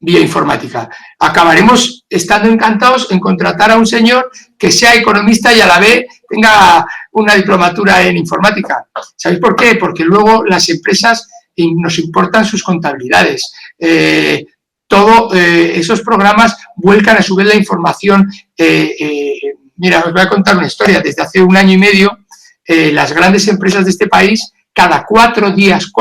vía informática. Acabaremos estando encantados en contratar a un señor que sea economista y a la vez tenga una diplomatura en informática. ¿Sabéis por qué? Porque luego las empresas nos importan sus contabilidades. Esos programas vuelcan a su vez la información. Mira, os voy a contar una historia. Desde hace 1 año y medio, las grandes empresas de este país, cada 4 días,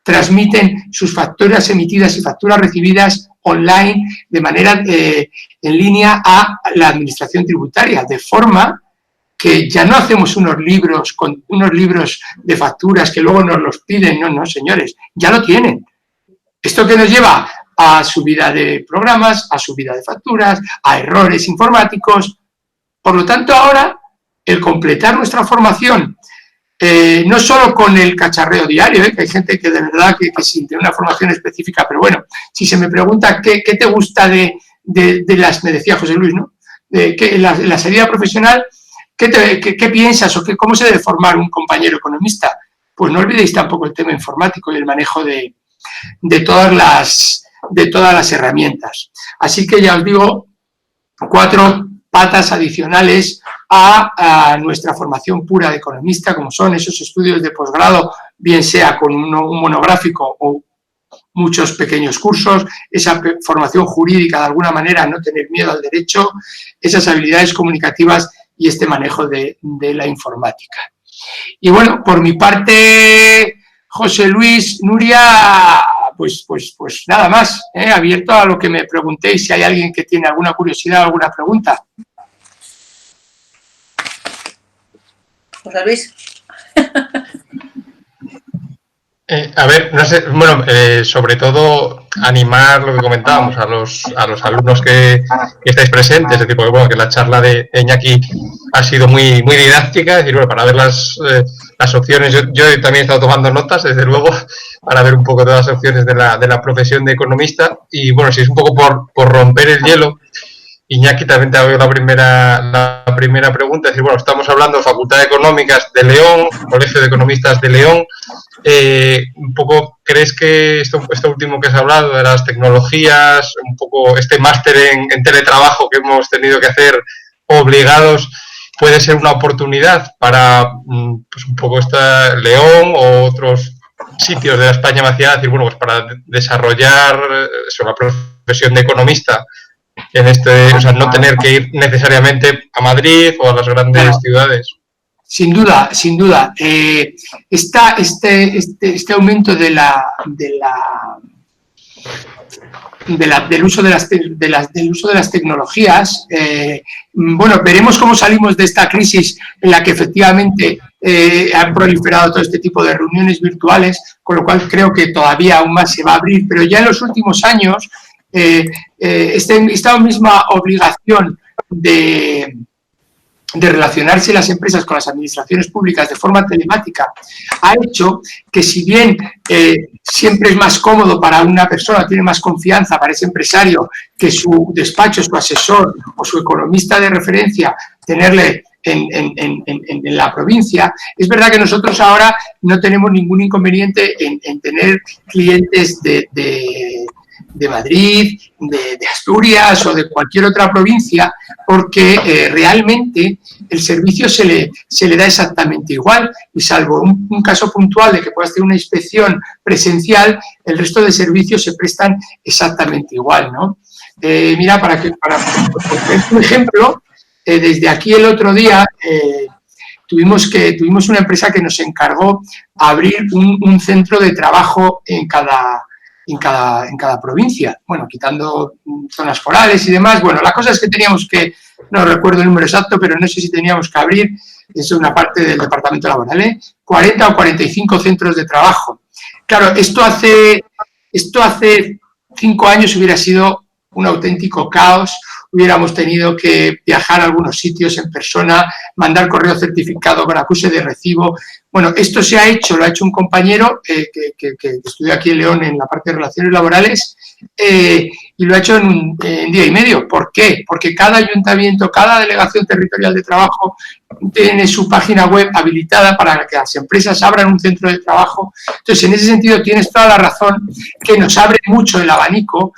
transmiten sus facturas emitidas y facturas recibidas online de manera en línea a la administración tributaria, de forma que ya no hacemos unos libros de facturas que luego nos los piden, no, señores, ya lo tienen. ¿Esto qué nos lleva? A subida de programas, a subida de facturas, a errores informáticos. Por lo tanto, ahora, el completar nuestra formación no solo con el cacharreo diario, que hay gente que de verdad que sin tener una formación específica, pero bueno, si se me pregunta qué te gusta de las, me decía José Luis, ¿no? Que la salida profesional, ¿qué piensas o cómo se debe formar un compañero economista? Pues no olvidéis tampoco el tema informático y el manejo de todas las herramientas. Así que ya os digo, 4 patas adicionales a nuestra formación pura de economista, como son esos estudios de posgrado, bien sea con un monográfico o muchos pequeños cursos, esa formación jurídica de alguna manera, no tener miedo al derecho, esas habilidades comunicativas y este manejo de la informática. Y bueno, por mi parte, José Luis, Nuria, pues nada más, abierto a lo que me preguntéis, si hay alguien que tiene alguna curiosidad o alguna pregunta. José Luis. A ver, no sé, bueno, sobre todo animar lo que comentábamos a los alumnos que estáis presentes, es decir, porque bueno, que la charla de Iñaki ha sido muy didáctica, es decir, bueno, para ver las opciones, yo también he estado tomando notas, desde luego, para ver un poco todas las opciones de la profesión de economista, y bueno, si es un poco por romper el hielo, Iñaki, también te hago la primera pregunta, es decir, bueno, estamos hablando de Facultad de Económicas de León, Colegio de Economistas de León. Un poco, ¿crees que esto último que has hablado de las tecnologías, un poco este máster en teletrabajo que hemos tenido que hacer obligados, puede ser una oportunidad para pues un poco León o otros sitios de la España vaciada, es decir, bueno, pues para desarrollar la profesión de economista en o sea, no tener que ir necesariamente a Madrid o a las grandes ciudades? Sin duda. Este aumento del uso de las tecnologías, bueno, veremos cómo salimos de esta crisis en la que efectivamente han proliferado todo este tipo de reuniones virtuales, con lo cual creo que todavía aún más se va a abrir, pero ya en los últimos años esta misma obligación de relacionarse las empresas con las administraciones públicas de forma telemática ha hecho que, si bien siempre es más cómodo para una persona, tiene más confianza para ese empresario que su despacho, su asesor o su economista de referencia tenerle en la provincia, es verdad que nosotros ahora no tenemos ningún inconveniente en tener clientes de Madrid, de Asturias o de cualquier otra provincia, porque realmente el servicio se le da exactamente igual, y salvo un caso puntual de que puedas tener una inspección presencial, el resto de servicios se prestan exactamente igual, ¿no? Mira, para un ejemplo, desde aquí el otro día tuvimos una empresa que nos encargó abrir un centro de trabajo en cada provincia, bueno, quitando zonas forales y demás. Bueno, la cosa es que teníamos que, no recuerdo el número exacto, pero no sé si teníamos que abrir, es una parte del departamento laboral, 40 o 45 centros de trabajo. Claro, esto hace 5 años hubiera sido un auténtico caos, hubiéramos tenido que viajar a algunos sitios en persona, mandar correo certificado con acuse de recibo. Bueno, esto lo ha hecho un compañero que estudió aquí en León en la parte de relaciones laborales, y lo ha hecho en un día y medio. ¿Por qué? Porque cada ayuntamiento, cada delegación territorial de trabajo tiene su página web habilitada para que las empresas abran un centro de trabajo. Entonces, en ese sentido, tienes toda la razón, que nos abre mucho el abanico.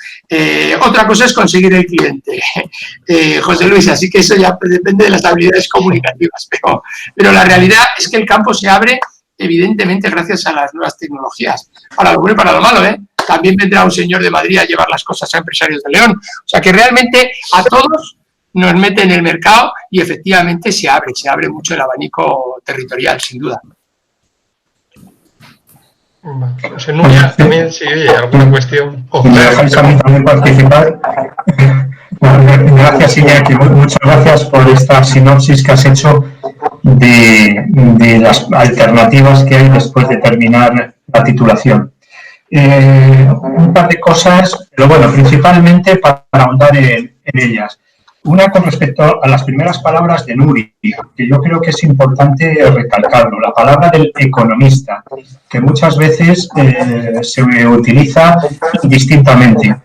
Otra cosa es conseguir el cliente, José Luis, así que eso ya depende de las habilidades comunicativas, pero la realidad es que el campo se abre, evidentemente, gracias a las nuevas tecnologías, para lo bueno y para lo malo, También vendrá un señor de Madrid a llevar las cosas a empresarios de León. O sea que realmente a todos nos mete en el mercado y efectivamente se abre mucho el abanico territorial, sin duda. José Nuria, también, si hay alguna cuestión. ¿Me dejáis a mí también participar? Gracias, Iñaki. Muchas gracias por esta sinopsis que has hecho de las alternativas que hay después de terminar la titulación. Un par de cosas, pero bueno, principalmente para ahondar en ellas. Una con respecto a las primeras palabras de Nuria, que yo creo que es importante recalcarlo, la palabra del economista, que muchas veces se utiliza indistintamente.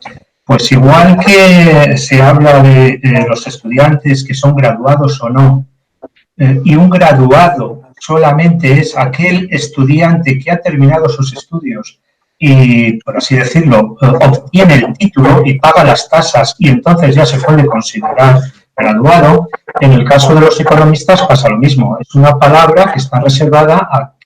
Pues igual que se habla de los estudiantes que son graduados o no, y un graduado solamente es aquel estudiante que ha terminado sus estudios y, por así decirlo, obtiene el título y paga las tasas y entonces ya se puede considerar graduado. En el caso de los economistas pasa lo mismo. Es una palabra que está reservada a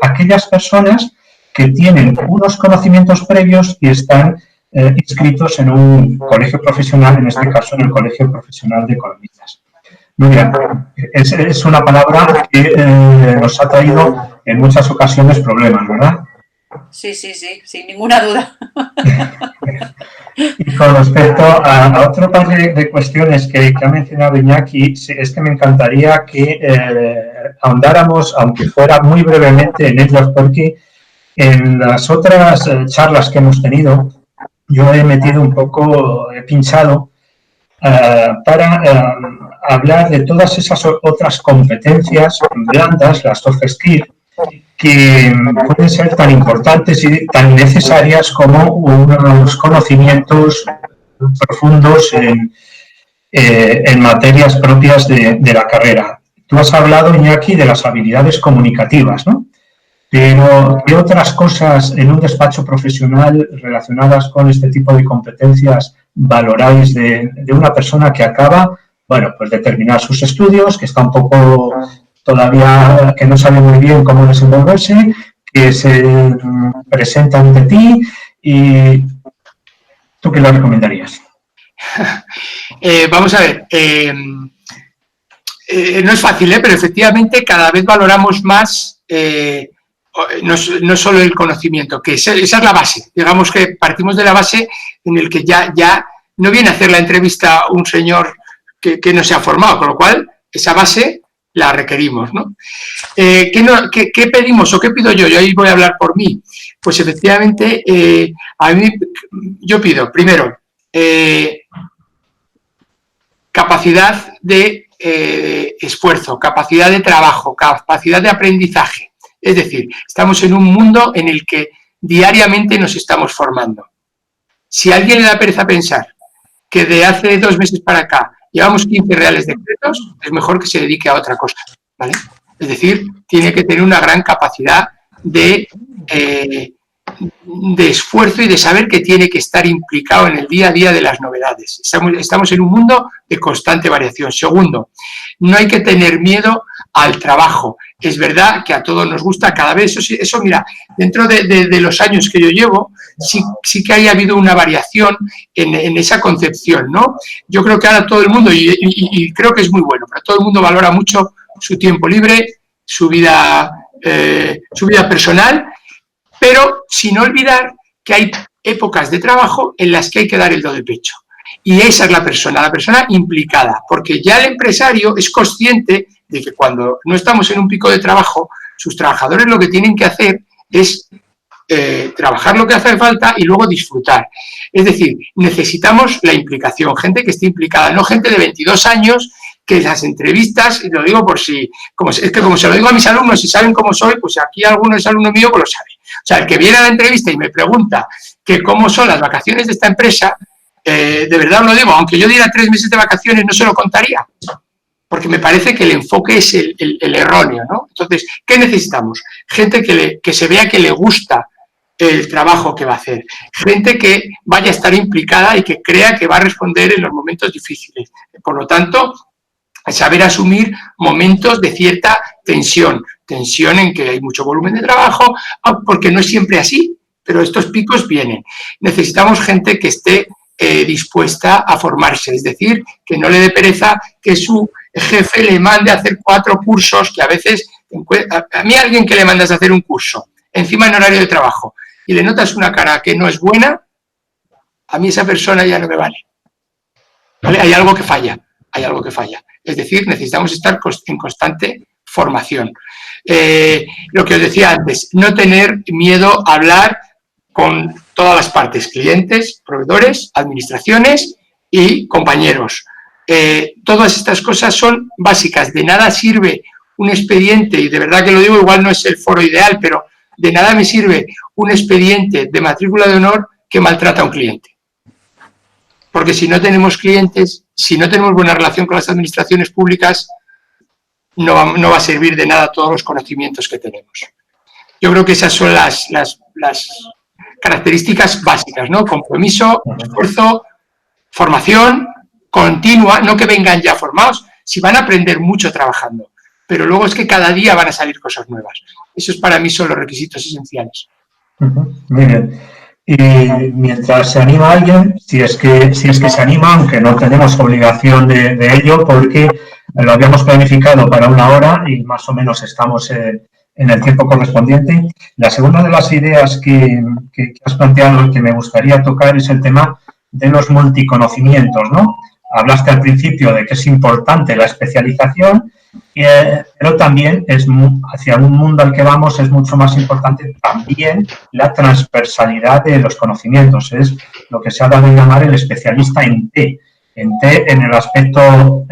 aquellas personas que tienen unos conocimientos previos y están inscritos en un colegio profesional, en este caso en el Colegio Profesional de Economistas. Nuria, es una palabra que nos ha traído en muchas ocasiones problemas, ¿verdad? Sí, sin ninguna duda. Y con respecto a otro par de cuestiones que ha mencionado Iñaki, es que me encantaría que ahondáramos, aunque fuera muy brevemente, en ellos, porque en las otras charlas que hemos tenido, yo he metido un poco, he pinchado para hablar de todas esas otras competencias blandas, las soft skills, que pueden ser tan importantes y tan necesarias como unos conocimientos profundos en materias propias de la carrera. Tú has hablado, Iñaki, de las habilidades comunicativas, ¿no? Pero, ¿qué otras cosas en un despacho profesional relacionadas con este tipo de competencias valoráis de una persona que acaba, bueno, pues de terminar sus estudios, que está un poco todavía, que no sabe muy bien cómo desenvolverse, que se presenta ante ti y ¿tú qué le recomendarías? Vamos a ver, no es fácil, pero efectivamente cada vez valoramos más no solo el conocimiento, que esa es la base. Digamos que partimos de la base en el que ya no viene a hacer la entrevista un señor que no se ha formado, con lo cual esa base la requerimos, ¿no? ¿Qué pedimos o qué pido yo? Yo ahí voy a hablar por mí. Pues efectivamente, a mí yo pido, primero, capacidad de esfuerzo, capacidad de trabajo, capacidad de aprendizaje. Es decir, estamos en un mundo en el que diariamente nos estamos formando. Si a alguien le da pereza pensar que de hace 2 meses para acá llevamos 15 reales decretos, es mejor que se dedique a otra cosa, ¿vale? Es decir, tiene que tener una gran capacidad de esfuerzo y de saber que tiene que estar implicado en el día a día de las novedades. Estamos en un mundo de constante variación. Segundo, no hay que tener miedo al trabajo. Es verdad que a todos nos gusta cada vez, eso mira, dentro de los años que yo llevo, sí que haya habido una variación en esa concepción, ¿no? Yo creo que ahora todo el mundo, y creo que es muy bueno, pero todo el mundo valora mucho su tiempo libre, su vida personal, pero sin olvidar que hay épocas de trabajo en las que hay que dar el do de pecho. Y esa es la persona implicada, porque ya el empresario es consciente de que cuando no estamos en un pico de trabajo, sus trabajadores lo que tienen que hacer es trabajar lo que hace falta y luego disfrutar. Es decir, necesitamos la implicación, gente que esté implicada, no gente de 22 años que las entrevistas, y lo digo por si, como se lo digo a mis alumnos, si saben cómo soy, pues aquí alguno es alumno mío que lo sabe. O sea, el que viene a la entrevista y me pregunta que cómo son las vacaciones de esta empresa, de verdad os lo digo, aunque yo diera 3 meses de vacaciones, no se lo contaría, porque me parece que el enfoque es el erróneo, ¿no? Entonces, ¿qué necesitamos? Gente que se vea que le gusta el trabajo que va a hacer, gente que vaya a estar implicada y que crea que va a responder en los momentos difíciles. Por lo tanto, saber asumir momentos de cierta tensión en que hay mucho volumen de trabajo, porque no es siempre así, pero estos picos vienen. Necesitamos gente que esté dispuesta a formarse, es decir, que no le dé pereza que su jefe le mande a hacer 4 cursos, que a veces, a mí alguien que le mandas a hacer un curso, encima en horario de trabajo, y le notas una cara que no es buena, a mí esa persona ya no me vale. ¿Vale? Hay algo que falla. Es decir, necesitamos estar en constante formación. Lo que os decía antes, no tener miedo a hablar con todas las partes, clientes, proveedores, administraciones y compañeros. todas estas cosas son básicas. De nada sirve un expediente, y de verdad que lo digo, igual no es el foro ideal, pero de nada me sirve un expediente de matrícula de honor que maltrata a un cliente. Porque si no tenemos clientes, si no tenemos buena relación con las administraciones públicas, no va a servir de nada todos los conocimientos que tenemos. Yo creo que esas son las características básicas, ¿no? Compromiso, esfuerzo, formación continua, no que vengan ya formados, si van a aprender mucho trabajando, pero luego es que cada día van a salir cosas nuevas. Esos para mí son los requisitos esenciales. Muy bien. Y mientras se anima a alguien, si es que se anima, aunque no tenemos obligación de ello, porque lo habíamos planificado para 1 hora y más o menos estamos en el tiempo correspondiente. La segunda de las ideas que has planteado y que me gustaría tocar es el tema de los multiconocimientos, ¿no? Hablaste al principio de que es importante la especialización, pero también hacia un mundo al que vamos es mucho más importante también la transversalidad de los conocimientos. Es lo que se ha dado a llamar el especialista en T. En T en el aspecto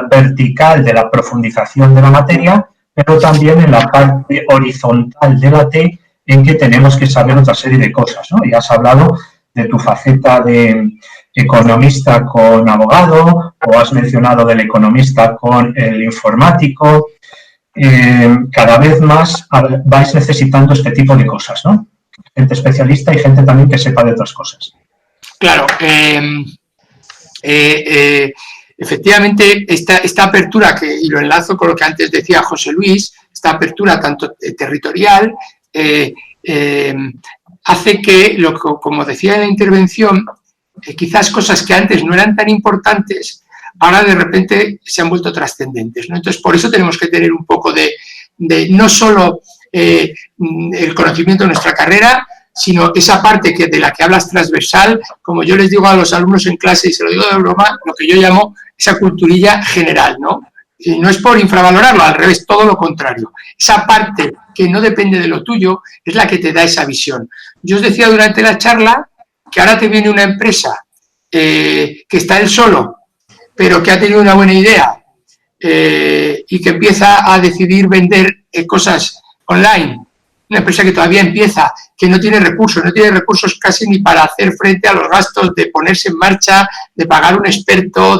vertical de la profundización de la materia, pero también en la parte horizontal de la T, en que tenemos que saber otra serie de cosas, ¿no? Y has hablado de tu faceta de economista con abogado, o has mencionado del economista con el informático. Cada vez más vais necesitando este tipo de cosas, ¿no? Gente especialista y gente también que sepa de otras cosas. Claro, efectivamente, esta apertura, y lo enlazo con lo que antes decía José Luis, esta apertura tanto territorial, hace que, como decía en la intervención, quizás cosas que antes no eran tan importantes, ahora de repente se han vuelto trascendentes, ¿no? Entonces, por eso tenemos que tener un poco de no solo el conocimiento de nuestra carrera, sino esa parte de la que hablas transversal, como yo les digo a los alumnos en clase, y se lo digo de broma, lo que yo llamo esa culturilla general, ¿no? Y no es por infravalorarlo, al revés, todo lo contrario. Esa parte que no depende de lo tuyo es la que te da esa visión. Yo os decía durante la charla que ahora te viene una empresa que está él solo, pero que ha tenido una buena idea y que empieza a decidir vender cosas online. Una empresa que todavía empieza, que no tiene recursos casi ni para hacer frente a los gastos de ponerse en marcha, de pagar un experto,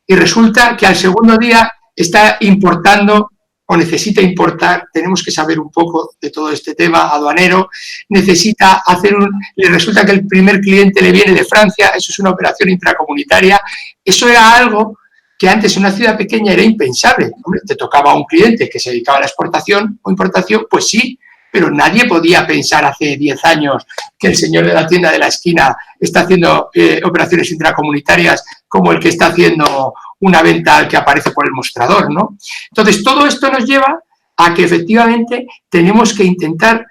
y resulta que al segundo día está importando o necesita importar. Tenemos que saber un poco de todo este tema aduanero. Necesita le resulta que el primer cliente le viene de Francia, eso es una operación intracomunitaria. Eso era algo que antes en una ciudad pequeña era impensable. Hombre, te tocaba a un cliente que se dedicaba a la exportación o importación, pues sí, pero nadie podía pensar hace 10 años que el señor de la tienda de la esquina está haciendo operaciones intracomunitarias como el que está haciendo una venta al que aparece por el mostrador, ¿no? Entonces, todo esto nos lleva a que efectivamente tenemos que intentar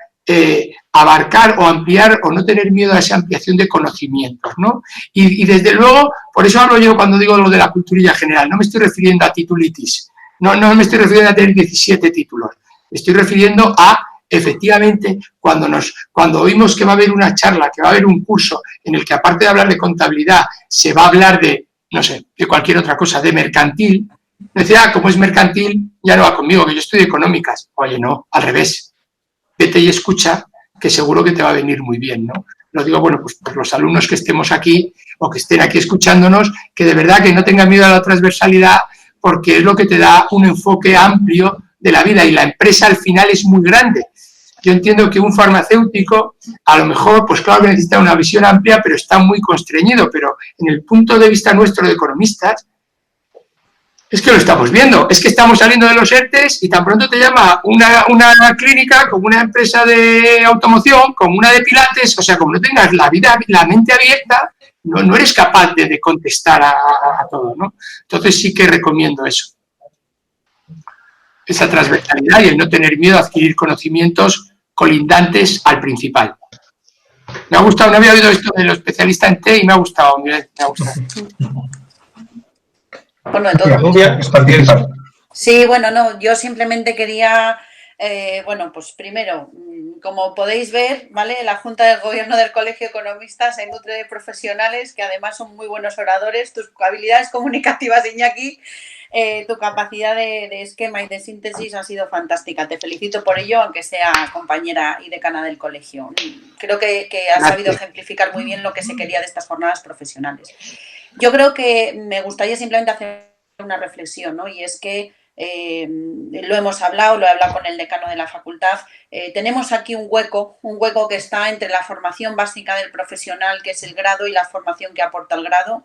abarcar o ampliar o no tener miedo a esa ampliación de conocimientos, ¿no? Y desde luego, por eso hablo yo cuando digo lo de la culturilla general, no me estoy refiriendo a titulitis, no me estoy refiriendo a tener 17 títulos, me estoy refiriendo a efectivamente, cuando oímos que va a haber una charla, que va a haber un curso en el que aparte de hablar de contabilidad, se va a hablar de, no sé, de cualquier otra cosa, de mercantil, me decía, como es mercantil, ya no va conmigo, que yo estoy de económicas. Oye, no, al revés. Vete y escucha, que seguro que te va a venir muy bien, ¿no? Lo digo, bueno, pues por los alumnos que estemos aquí o que estén aquí escuchándonos, que de verdad que no tengan miedo a la transversalidad, porque es lo que te da un enfoque amplio de la vida, y la empresa al final es muy grande. Yo entiendo que un farmacéutico, a lo mejor, pues claro que necesita una visión amplia, pero está muy constreñido, pero en el punto de vista nuestro de economistas, es que lo estamos viendo, es que estamos saliendo de los ERTES y tan pronto te llama una clínica, como una empresa de automoción, como una de pilates, o sea, como no tengas la mente abierta, no eres capaz de contestar a todo, ¿no? Entonces sí que recomiendo eso. Esa transversalidad y el no tener miedo a adquirir conocimientos colindantes al principal. Me ha gustado, no había oído esto de lo especialista en T y me ha gustado, me ha gustado. Bueno, entonces, sí, bueno, no, yo simplemente quería, bueno, pues primero como podéis ver, ¿vale? La Junta de Gobierno del Colegio de Economistas se nutre de profesionales que además son muy buenos oradores. Tus habilidades comunicativas, Iñaki, tu capacidad de esquema y de síntesis ha sido fantástica. Te felicito por ello, aunque sea compañera y decana del colegio. Creo que has sabido ejemplificar muy bien lo que se quería de estas jornadas profesionales. Yo creo que me gustaría simplemente hacer una reflexión, ¿no? Y es que lo hemos hablado, lo he hablado con el decano de la facultad, tenemos aquí un hueco que está entre la formación básica del profesional, que es el grado, y la formación que aporta el grado.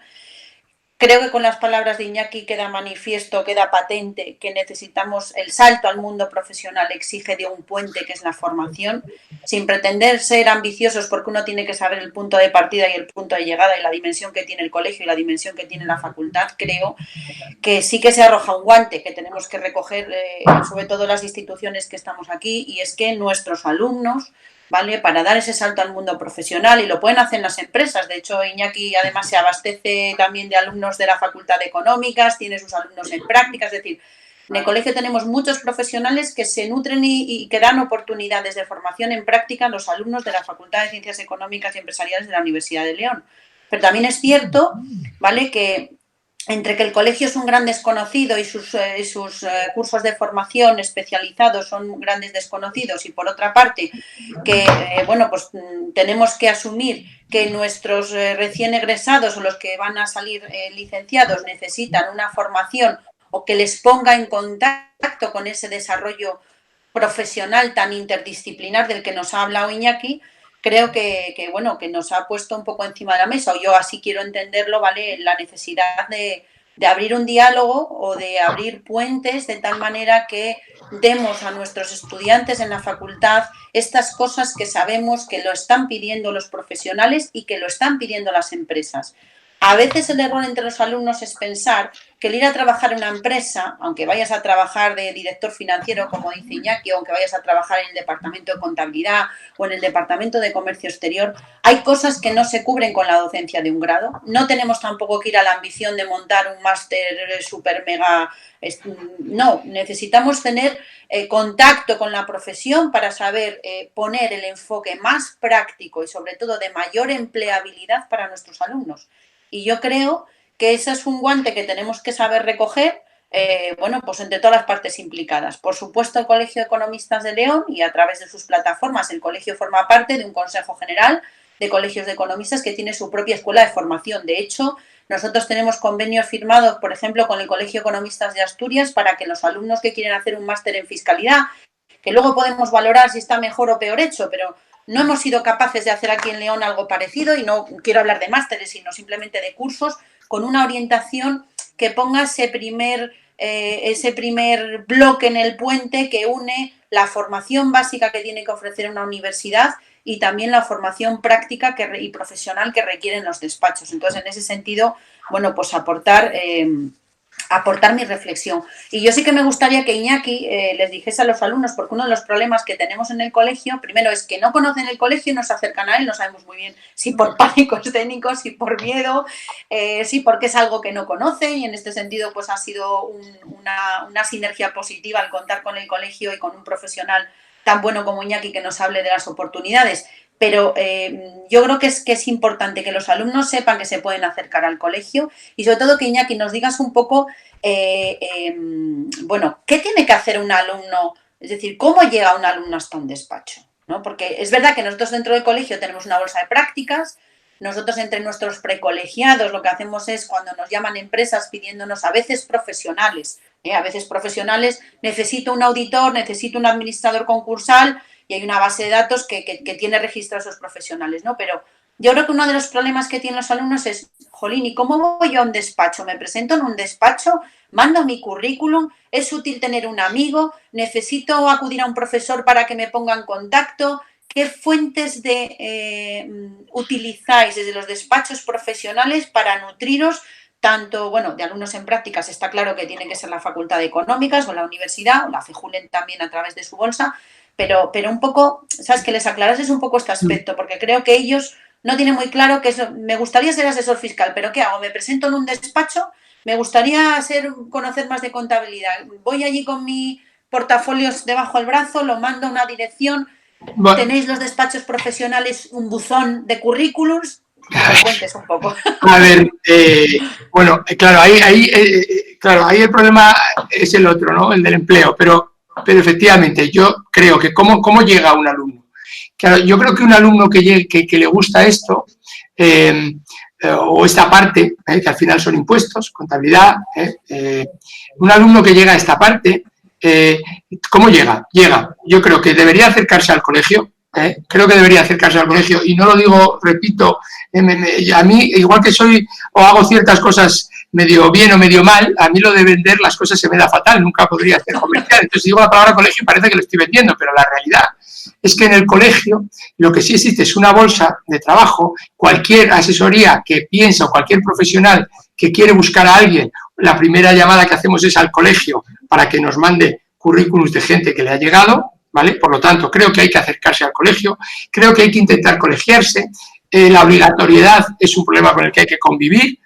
Creo que con las palabras de Iñaki queda manifiesto, queda patente que necesitamos el salto al mundo profesional, exige de un puente que es la formación, sin pretender ser ambiciosos, porque uno tiene que saber el punto de partida y el punto de llegada y la dimensión que tiene el colegio y la dimensión que tiene la facultad. Creo que sí que se arroja un guante que tenemos que recoger, sobre todo las instituciones que estamos aquí, y es que nuestros alumnos, ¿vale? Para dar ese salto al mundo profesional, y lo pueden hacer en las empresas. De hecho, Iñaki además se abastece también de alumnos de la Facultad de Económicas, tiene sus alumnos en prácticas, es decir, en el colegio tenemos muchos profesionales que se nutren y que dan oportunidades de formación en práctica a los alumnos de la Facultad de Ciencias Económicas y Empresariales de la Universidad de León. Pero también es cierto, ¿vale?, que entre que el colegio es un gran desconocido y sus cursos de formación especializados son grandes desconocidos, y por otra parte que pues tenemos que asumir que nuestros recién egresados o los que van a salir licenciados necesitan una formación o que les ponga en contacto con ese desarrollo profesional tan interdisciplinar del que nos ha hablado Iñaki. Creo que nos ha puesto un poco encima de la mesa, o yo así quiero entenderlo, ¿vale?, la necesidad de abrir un diálogo o de abrir puentes de tal manera que demos a nuestros estudiantes en la facultad estas cosas que sabemos que lo están pidiendo los profesionales y que lo están pidiendo las empresas. A veces el error entre los alumnos es pensar que el ir a trabajar en una empresa, aunque vayas a trabajar de director financiero, como dice Iñaki, o aunque vayas a trabajar en el departamento de contabilidad o en el departamento de comercio exterior, hay cosas que no se cubren con la docencia de un grado. No tenemos tampoco que ir a la ambición de montar un máster super mega. No, necesitamos tener contacto con la profesión para saber poner el enfoque más práctico y sobre todo de mayor empleabilidad para nuestros alumnos. Y yo creo que ese es un guante que tenemos que saber recoger, pues entre todas las partes implicadas. Por supuesto, el Colegio de Economistas de León, y a través de sus plataformas, el colegio forma parte de un Consejo General de Colegios de Economistas que tiene su propia escuela de formación. De hecho, nosotros tenemos convenios firmados, por ejemplo, con el Colegio de Economistas de Asturias para que los alumnos que quieren hacer un máster en fiscalidad, que luego podemos valorar si está mejor o peor hecho, pero no hemos sido capaces de hacer aquí en León algo parecido, y no quiero hablar de másteres, sino simplemente de cursos con una orientación que ponga ese primer bloque en el puente que une la formación básica que tiene que ofrecer una universidad y también la formación práctica y profesional que requieren los despachos. Entonces, en ese sentido, pues aportar mi reflexión. Y yo sí que me gustaría que Iñaki les dijese a los alumnos, porque uno de los problemas que tenemos en el colegio, primero, es que no conocen el colegio y no se acercan a él, no sabemos muy bien si por pánico escénico, si por miedo, si porque es algo que no conocen, y en este sentido pues ha sido una sinergia positiva al contar con el colegio y con un profesional tan bueno como Iñaki que nos hable de las oportunidades. Pero yo creo que es importante que los alumnos sepan que se pueden acercar al colegio, y sobre todo que, Iñaki, nos digas un poco, ¿qué tiene que hacer un alumno? Es decir, ¿cómo llega un alumno hasta un despacho? ¿No? Porque es verdad que nosotros dentro del colegio tenemos una bolsa de prácticas. Nosotros entre nuestros precolegiados lo que hacemos es, cuando nos llaman empresas pidiéndonos a veces profesionales, necesito un auditor, necesito un administrador concursal, y hay una base de datos que tiene registrados esos profesionales, ¿no? Pero yo creo que uno de los problemas que tienen los alumnos es, jolín, ¿y cómo voy yo a un despacho? ¿Me presento en un despacho? ¿Mando mi currículum? ¿Es útil tener un amigo? ¿Necesito acudir a un profesor para que me ponga en contacto? ¿Qué fuentes utilizáis desde los despachos profesionales para nutriros tanto, de alumnos en prácticas? Está claro que tiene que ser la Facultad de Económicas o la universidad, o la FEJULEN también a través de su bolsa, pero un poco, ¿sabes?, que les aclarases un poco este aspecto, porque creo que ellos no tienen muy claro que me gustaría ser asesor fiscal, pero ¿qué hago? ¿Me presento en un despacho? Me gustaría conocer más de contabilidad. Voy allí con mi portafolios debajo del brazo, lo mando a una dirección. tenéis los despachos profesionales un buzón de currículums. Que cuentes un poco. A ver, bueno, claro, ahí el problema es el otro, ¿no? El del empleo, pero efectivamente yo creo que ¿cómo llega un alumno? Claro, yo creo que un alumno que le gusta esto, o esta parte, que al final son impuestos, contabilidad, un alumno que llega a esta parte, ¿cómo llega? Yo creo que debería acercarse al colegio, creo que debería acercarse al colegio, y no lo digo, repito, a mí, igual que soy o hago ciertas cosas medio bien o medio mal, a mí lo de vender las cosas se me da fatal, nunca podría hacer comercial. Entonces digo la palabra colegio y parece que lo estoy vendiendo, pero la realidad es que en el colegio lo que sí existe es una bolsa de trabajo. Cualquier asesoría que piensa o cualquier profesional que quiere buscar a alguien, la primera llamada que hacemos es al colegio para que nos mande currículums de gente que le ha llegado, ¿vale? Por lo tanto, creo que hay que acercarse al colegio, creo que hay que intentar colegiarse. La obligatoriedad es un problema con el que hay que convivir.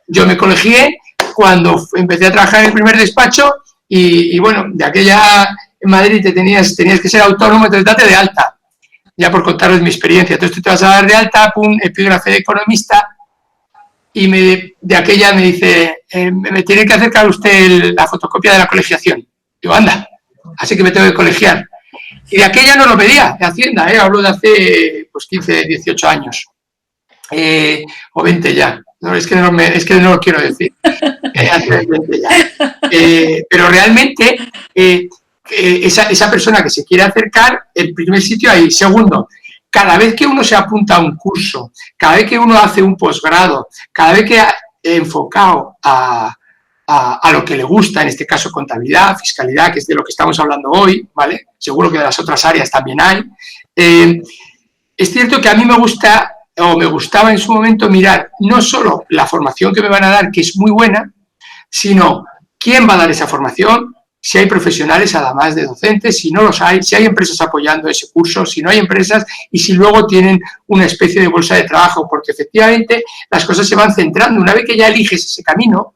Yo me colegié cuando empecé a trabajar en el primer despacho y bueno, de aquella en Madrid tenías que ser autónomo, entonces date de alta, ya por contaros mi experiencia. Entonces tú te vas a dar de alta, pum, epígrafe de economista, y de aquella me dice, me tiene que acercar usted la fotocopia de la colegiación. Digo, anda, así que me tengo que colegiar. Y de aquella no lo pedía, de Hacienda, hablo de hace pues 15, 18 años, o 20 ya, no, es que no lo quiero decir, hace 20 ya. Pero realmente esa persona que se quiere acercar, el primer sitio ahí. Segundo, cada vez que uno se apunta a un curso, cada vez que uno hace un posgrado, cada vez que ha enfocado a lo que le gusta, en este caso contabilidad, fiscalidad, que es de lo que estamos hablando hoy, ¿vale? Seguro que de las otras áreas también hay. Es cierto que a mí me gusta, o me gustaba en su momento, mirar no solo la formación que me van a dar, que es muy buena, sino quién va a dar esa formación, si hay profesionales además de docentes, si no los hay, si hay empresas apoyando ese curso, si no hay empresas, y si luego tienen una especie de bolsa de trabajo, porque efectivamente las cosas se van centrando. Una vez que ya eliges ese camino,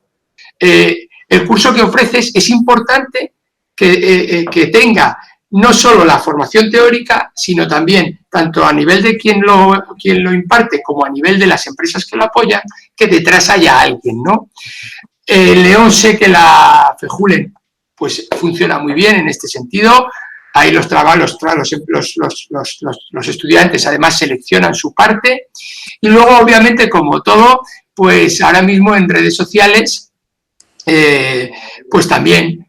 el curso que ofreces es importante que tenga no solo la formación teórica, sino también, tanto a nivel de quien lo imparte como a nivel de las empresas que lo apoyan, que detrás haya alguien, ¿no? León, sé que la FEJULEN pues funciona muy bien en este sentido. Ahí los estudiantes además seleccionan su parte. Y luego, obviamente, como todo, pues ahora mismo en redes sociales, pues también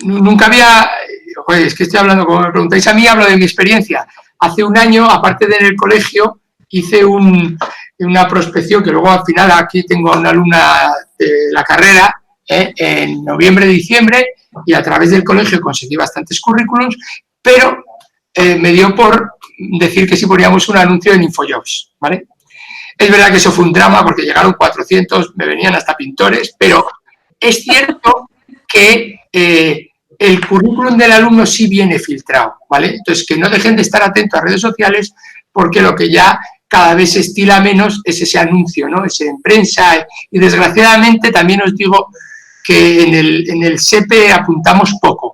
nunca había... Joder, es que estoy hablando, como me preguntáis a mí, hablo de mi experiencia. Hace un año, aparte de en el colegio, hice una prospección, que luego al final aquí tengo a una alumna de la carrera, en noviembre, diciembre, y a través del colegio conseguí bastantes currículums, pero me dio por decir que si poníamos un anuncio en InfoJobs, ¿vale? Es verdad que eso fue un drama porque llegaron 400, me venían hasta pintores, pero es cierto que el currículum del alumno sí viene filtrado, ¿vale? Entonces, que no dejen de estar atentos a redes sociales, porque lo que ya cada vez se estila menos es ese anuncio, ¿no? Ese en prensa. Y desgraciadamente también os digo que en el SEPE apuntamos poco.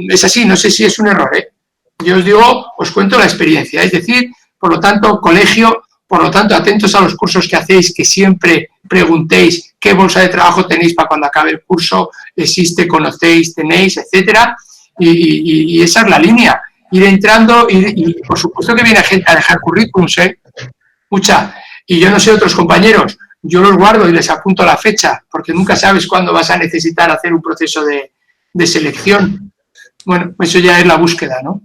Es así, no sé si es un error, ¿eh? Yo os digo, os cuento la experiencia. Es decir, por lo tanto, colegio, por lo tanto, atentos a los cursos que hacéis, que siempre preguntéis qué bolsa de trabajo tenéis para cuando acabe el curso, existe, conocéis, tenéis, etcétera. Y esa es la línea. Ir entrando y por supuesto que viene gente a dejar currículums, mucha. Y yo no sé otros compañeros, yo los guardo y les apunto la fecha, porque nunca sabes cuándo vas a necesitar hacer un proceso de selección. Bueno, eso ya es la búsqueda, ¿no?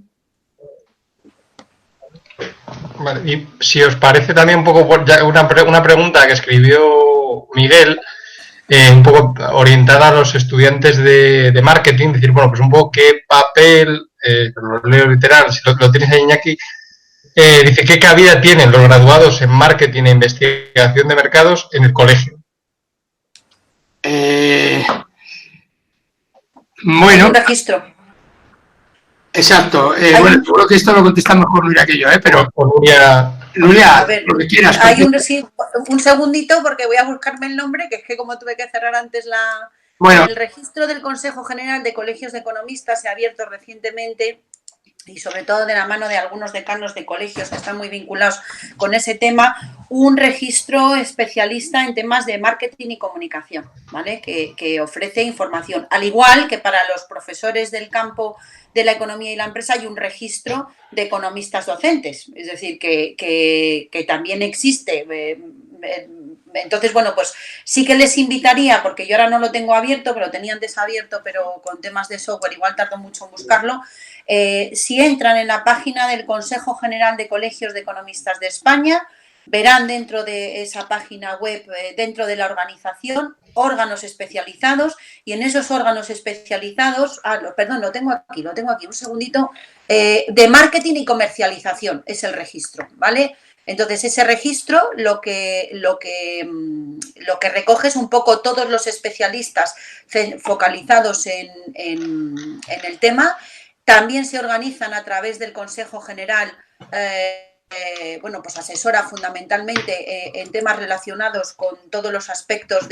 Vale, y si os parece también un poco una pregunta que escribió Miguel, un poco orientada a los estudiantes de marketing, decir, bueno, pues un poco qué papel, lo leo literal, si lo tienes ahí, Iñaki, dice, ¿qué cabida tienen los graduados en marketing e investigación de mercados en el colegio? Bueno. Un registro. Exacto. Bueno, seguro que esto lo contesta mejor Nuria que yo, pero... Nuria, a ver, lo que quieras. Hay un segundito porque voy a buscarme el nombre, que es que como tuve que cerrar antes Bueno. El registro del Consejo General de Colegios de Economistas se ha abierto recientemente y sobre todo de la mano de algunos decanos de colegios que están muy vinculados con ese tema, un registro especialista en temas de marketing y comunicación, ¿vale? Que ofrece información. Al igual que para los profesores del campo de la economía y la empresa hay un registro de economistas docentes, es decir, que también existe. Entonces, bueno, pues sí que les invitaría, porque yo ahora no lo tengo abierto, pero lo tenía antes abierto, pero con temas de software igual tardo mucho en buscarlo. Si entran en la página del Consejo General de Colegios de Economistas de España, verán dentro de esa página web, dentro de la organización, órganos especializados, y en esos órganos especializados, perdón, lo tengo aquí, un segundito, de marketing y comercialización es el registro, ¿vale? Entonces, ese registro lo que recoge es un poco todos los especialistas focalizados en el tema. También se organizan a través del Consejo General, bueno, pues asesora fundamentalmente en temas relacionados con todos los aspectos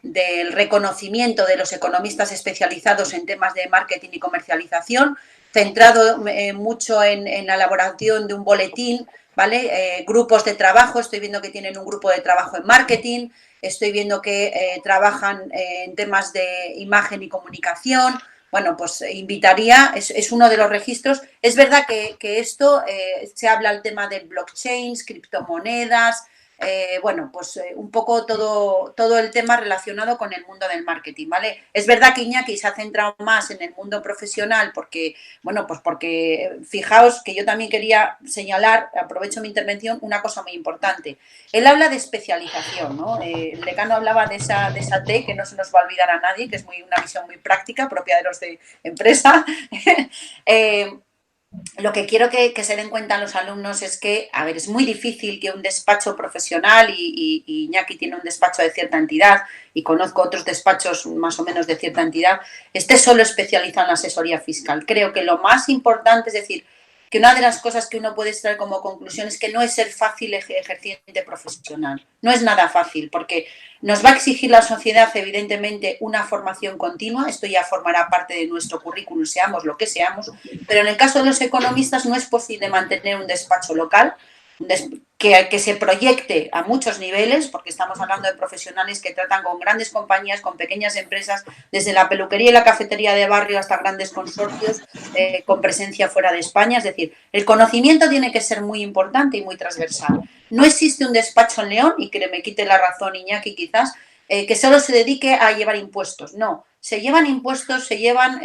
del reconocimiento de los economistas especializados en temas de marketing y comercialización, centrado mucho en la elaboración de un boletín, ¿vale? Grupos de trabajo, estoy viendo que tienen un grupo de trabajo en marketing, estoy viendo que trabajan en temas de imagen y comunicación. Bueno, pues invitaría, es uno de los registros. Es verdad que esto se habla del tema de blockchains, criptomonedas, bueno, pues un poco todo el tema relacionado con el mundo del marketing, ¿vale? Es verdad que Iñaki se ha centrado más en el mundo profesional porque, bueno, pues porque fijaos que yo también quería señalar, aprovecho mi intervención, una cosa muy importante. Él habla de especialización, ¿no? El decano hablaba de esa T que no se nos va a olvidar a nadie, que es una visión muy práctica, propia de los de empresa. Lo que quiero que se den cuenta los alumnos es que, a ver, es muy difícil que un despacho profesional, y Iñaki tiene un despacho de cierta entidad y conozco otros despachos más o menos de cierta entidad, esté solo especializado en la asesoría fiscal. Creo que lo más importante, es decir, que una de las cosas que uno puede extraer como conclusión es que no es ser fácil ejerciente profesional. No es nada fácil porque nos va a exigir la sociedad, evidentemente, una formación continua. Esto ya formará parte de nuestro currículum, seamos lo que seamos. Pero en el caso de los economistas no es posible mantener un despacho local que se proyecte a muchos niveles, porque estamos hablando de profesionales que tratan con grandes compañías, con pequeñas empresas, desde la peluquería y la cafetería de barrio hasta grandes consorcios con presencia fuera de España. Es decir, el conocimiento tiene que ser muy importante y muy transversal. No existe un despacho en León, y que me quite la razón Iñaki quizás, que solo se dedique a llevar impuestos. No, se llevan impuestos, se llevan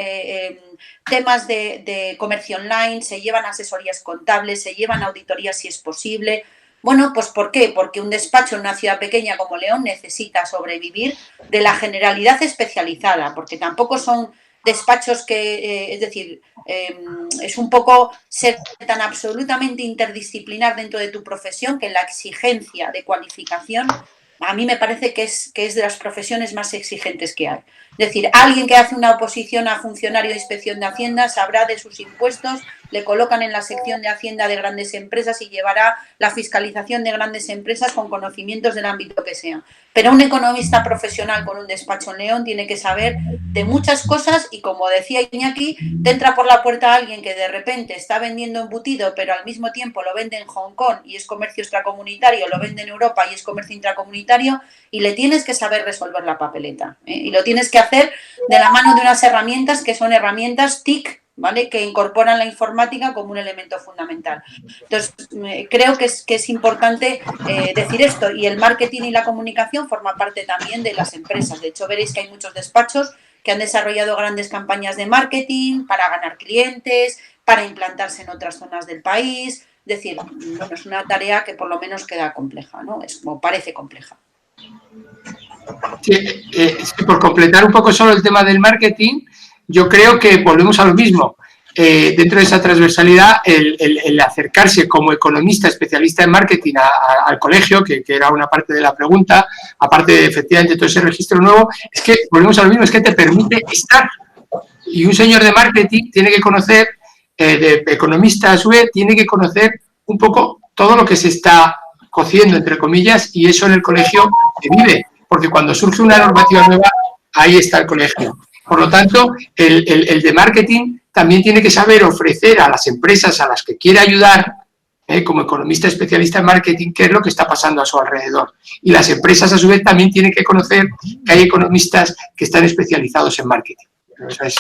temas de comercio online, se llevan asesorías contables, se llevan auditorías si es posible. Bueno, pues ¿por qué? Porque un despacho en una ciudad pequeña como León necesita sobrevivir de la generalidad especializada, porque tampoco son despachos que, es decir, es un poco ser tan absolutamente interdisciplinar dentro de tu profesión que la exigencia de cualificación a mí me parece que es de las profesiones más exigentes que hay. Es decir, alguien que hace una oposición a funcionario de inspección de Hacienda sabrá de sus impuestos, le colocan en la sección de Hacienda de grandes empresas y llevará la fiscalización de grandes empresas con conocimientos del ámbito que sea. Pero un economista profesional con un despacho en León tiene que saber de muchas cosas y, como decía Iñaki, te entra por la puerta alguien que de repente está vendiendo embutido, pero al mismo tiempo lo vende en Hong Kong y es comercio extracomunitario, lo vende en Europa y es comercio intracomunitario, y le tienes que saber resolver la papeleta, ¿eh? Y lo tienes que hacer de la mano de unas herramientas que son herramientas TIC, ¿vale? Que incorporan la informática como un elemento fundamental. Entonces, creo que es importante decir esto, y el marketing y la comunicación forma parte también de las empresas. De hecho, veréis que hay muchos despachos que han desarrollado grandes campañas de marketing para ganar clientes, para implantarse en otras zonas del país. Es decir, bueno, es una tarea que por lo menos queda compleja, ¿no? O parece compleja. Sí, por completar un poco solo el tema del marketing, yo creo que volvemos a lo mismo. Dentro de esa transversalidad, el acercarse como economista especialista en marketing al colegio, que era una parte de la pregunta, aparte de efectivamente todo ese registro nuevo, es que volvemos a lo mismo, es que te permite estar. Y un señor de marketing tiene que conocer, de economista a su vez, tiene que conocer un poco todo lo que se está cociendo, entre comillas, y eso en el colegio se vive. Porque cuando surge una normativa nueva, ahí está el colegio. Por lo tanto, el de marketing también tiene que saber ofrecer a las empresas a las que quiere ayudar, como economista especialista en marketing, qué es lo que está pasando a su alrededor. Y las empresas, a su vez, también tienen que conocer que hay economistas que están especializados en marketing. Eso es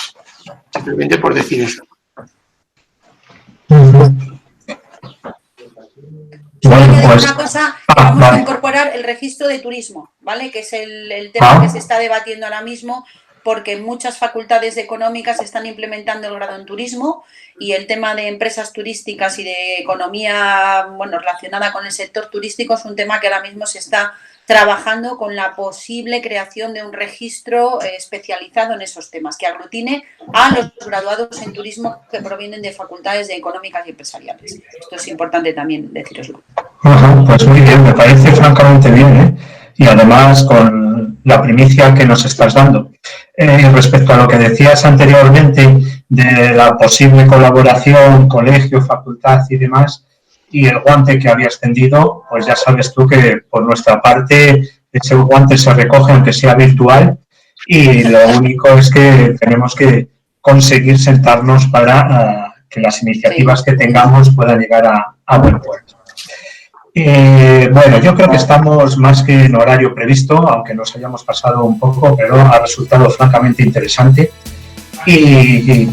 simplemente por decir eso. Bueno, pues, una cosa, vamos a incorporar el registro de turismo, ¿vale? Que es el tema que se está debatiendo ahora mismo, porque muchas facultades económicas están implementando el grado en turismo y el tema de empresas turísticas y de economía, bueno, relacionada con el sector turístico es un tema que ahora mismo se está trabajando con la posible creación de un registro especializado en esos temas, que aglutine a los graduados en turismo que provienen de facultades de económicas y empresariales. Esto es importante también deciroslo. Pues muy bien, me parece francamente bien, ¿eh? Y además con la primicia que nos estás dando. Respecto a lo que decías anteriormente de la posible colaboración, colegio, facultad y demás, y el guante que había extendido, pues ya sabes tú que por nuestra parte ese guante se recoge aunque sea virtual y lo único es que tenemos que conseguir sentarnos para que las iniciativas que tengamos puedan llegar a buen puerto. Bueno, yo creo que estamos más que en horario previsto, aunque nos hayamos pasado un poco, pero ha resultado francamente interesante. Y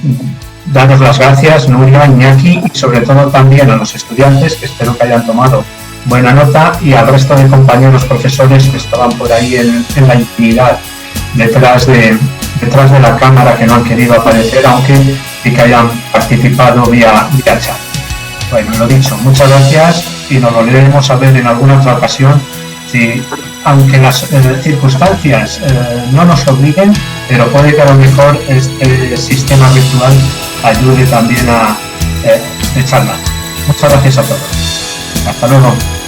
daros las gracias, Nuria, Iñaki, y sobre todo también a los estudiantes, que espero que hayan tomado buena nota, y al resto de compañeros profesores que estaban por ahí en la intimidad, detrás de la cámara, que no han querido aparecer, aunque sí que hayan participado vía chat. Bueno, lo dicho, muchas gracias y nos volveremos a ver en alguna otra ocasión, aunque las circunstancias no nos obliguen, pero puede que a lo mejor este sistema virtual ayude también a echar mano. Muchas gracias a todos. Hasta luego.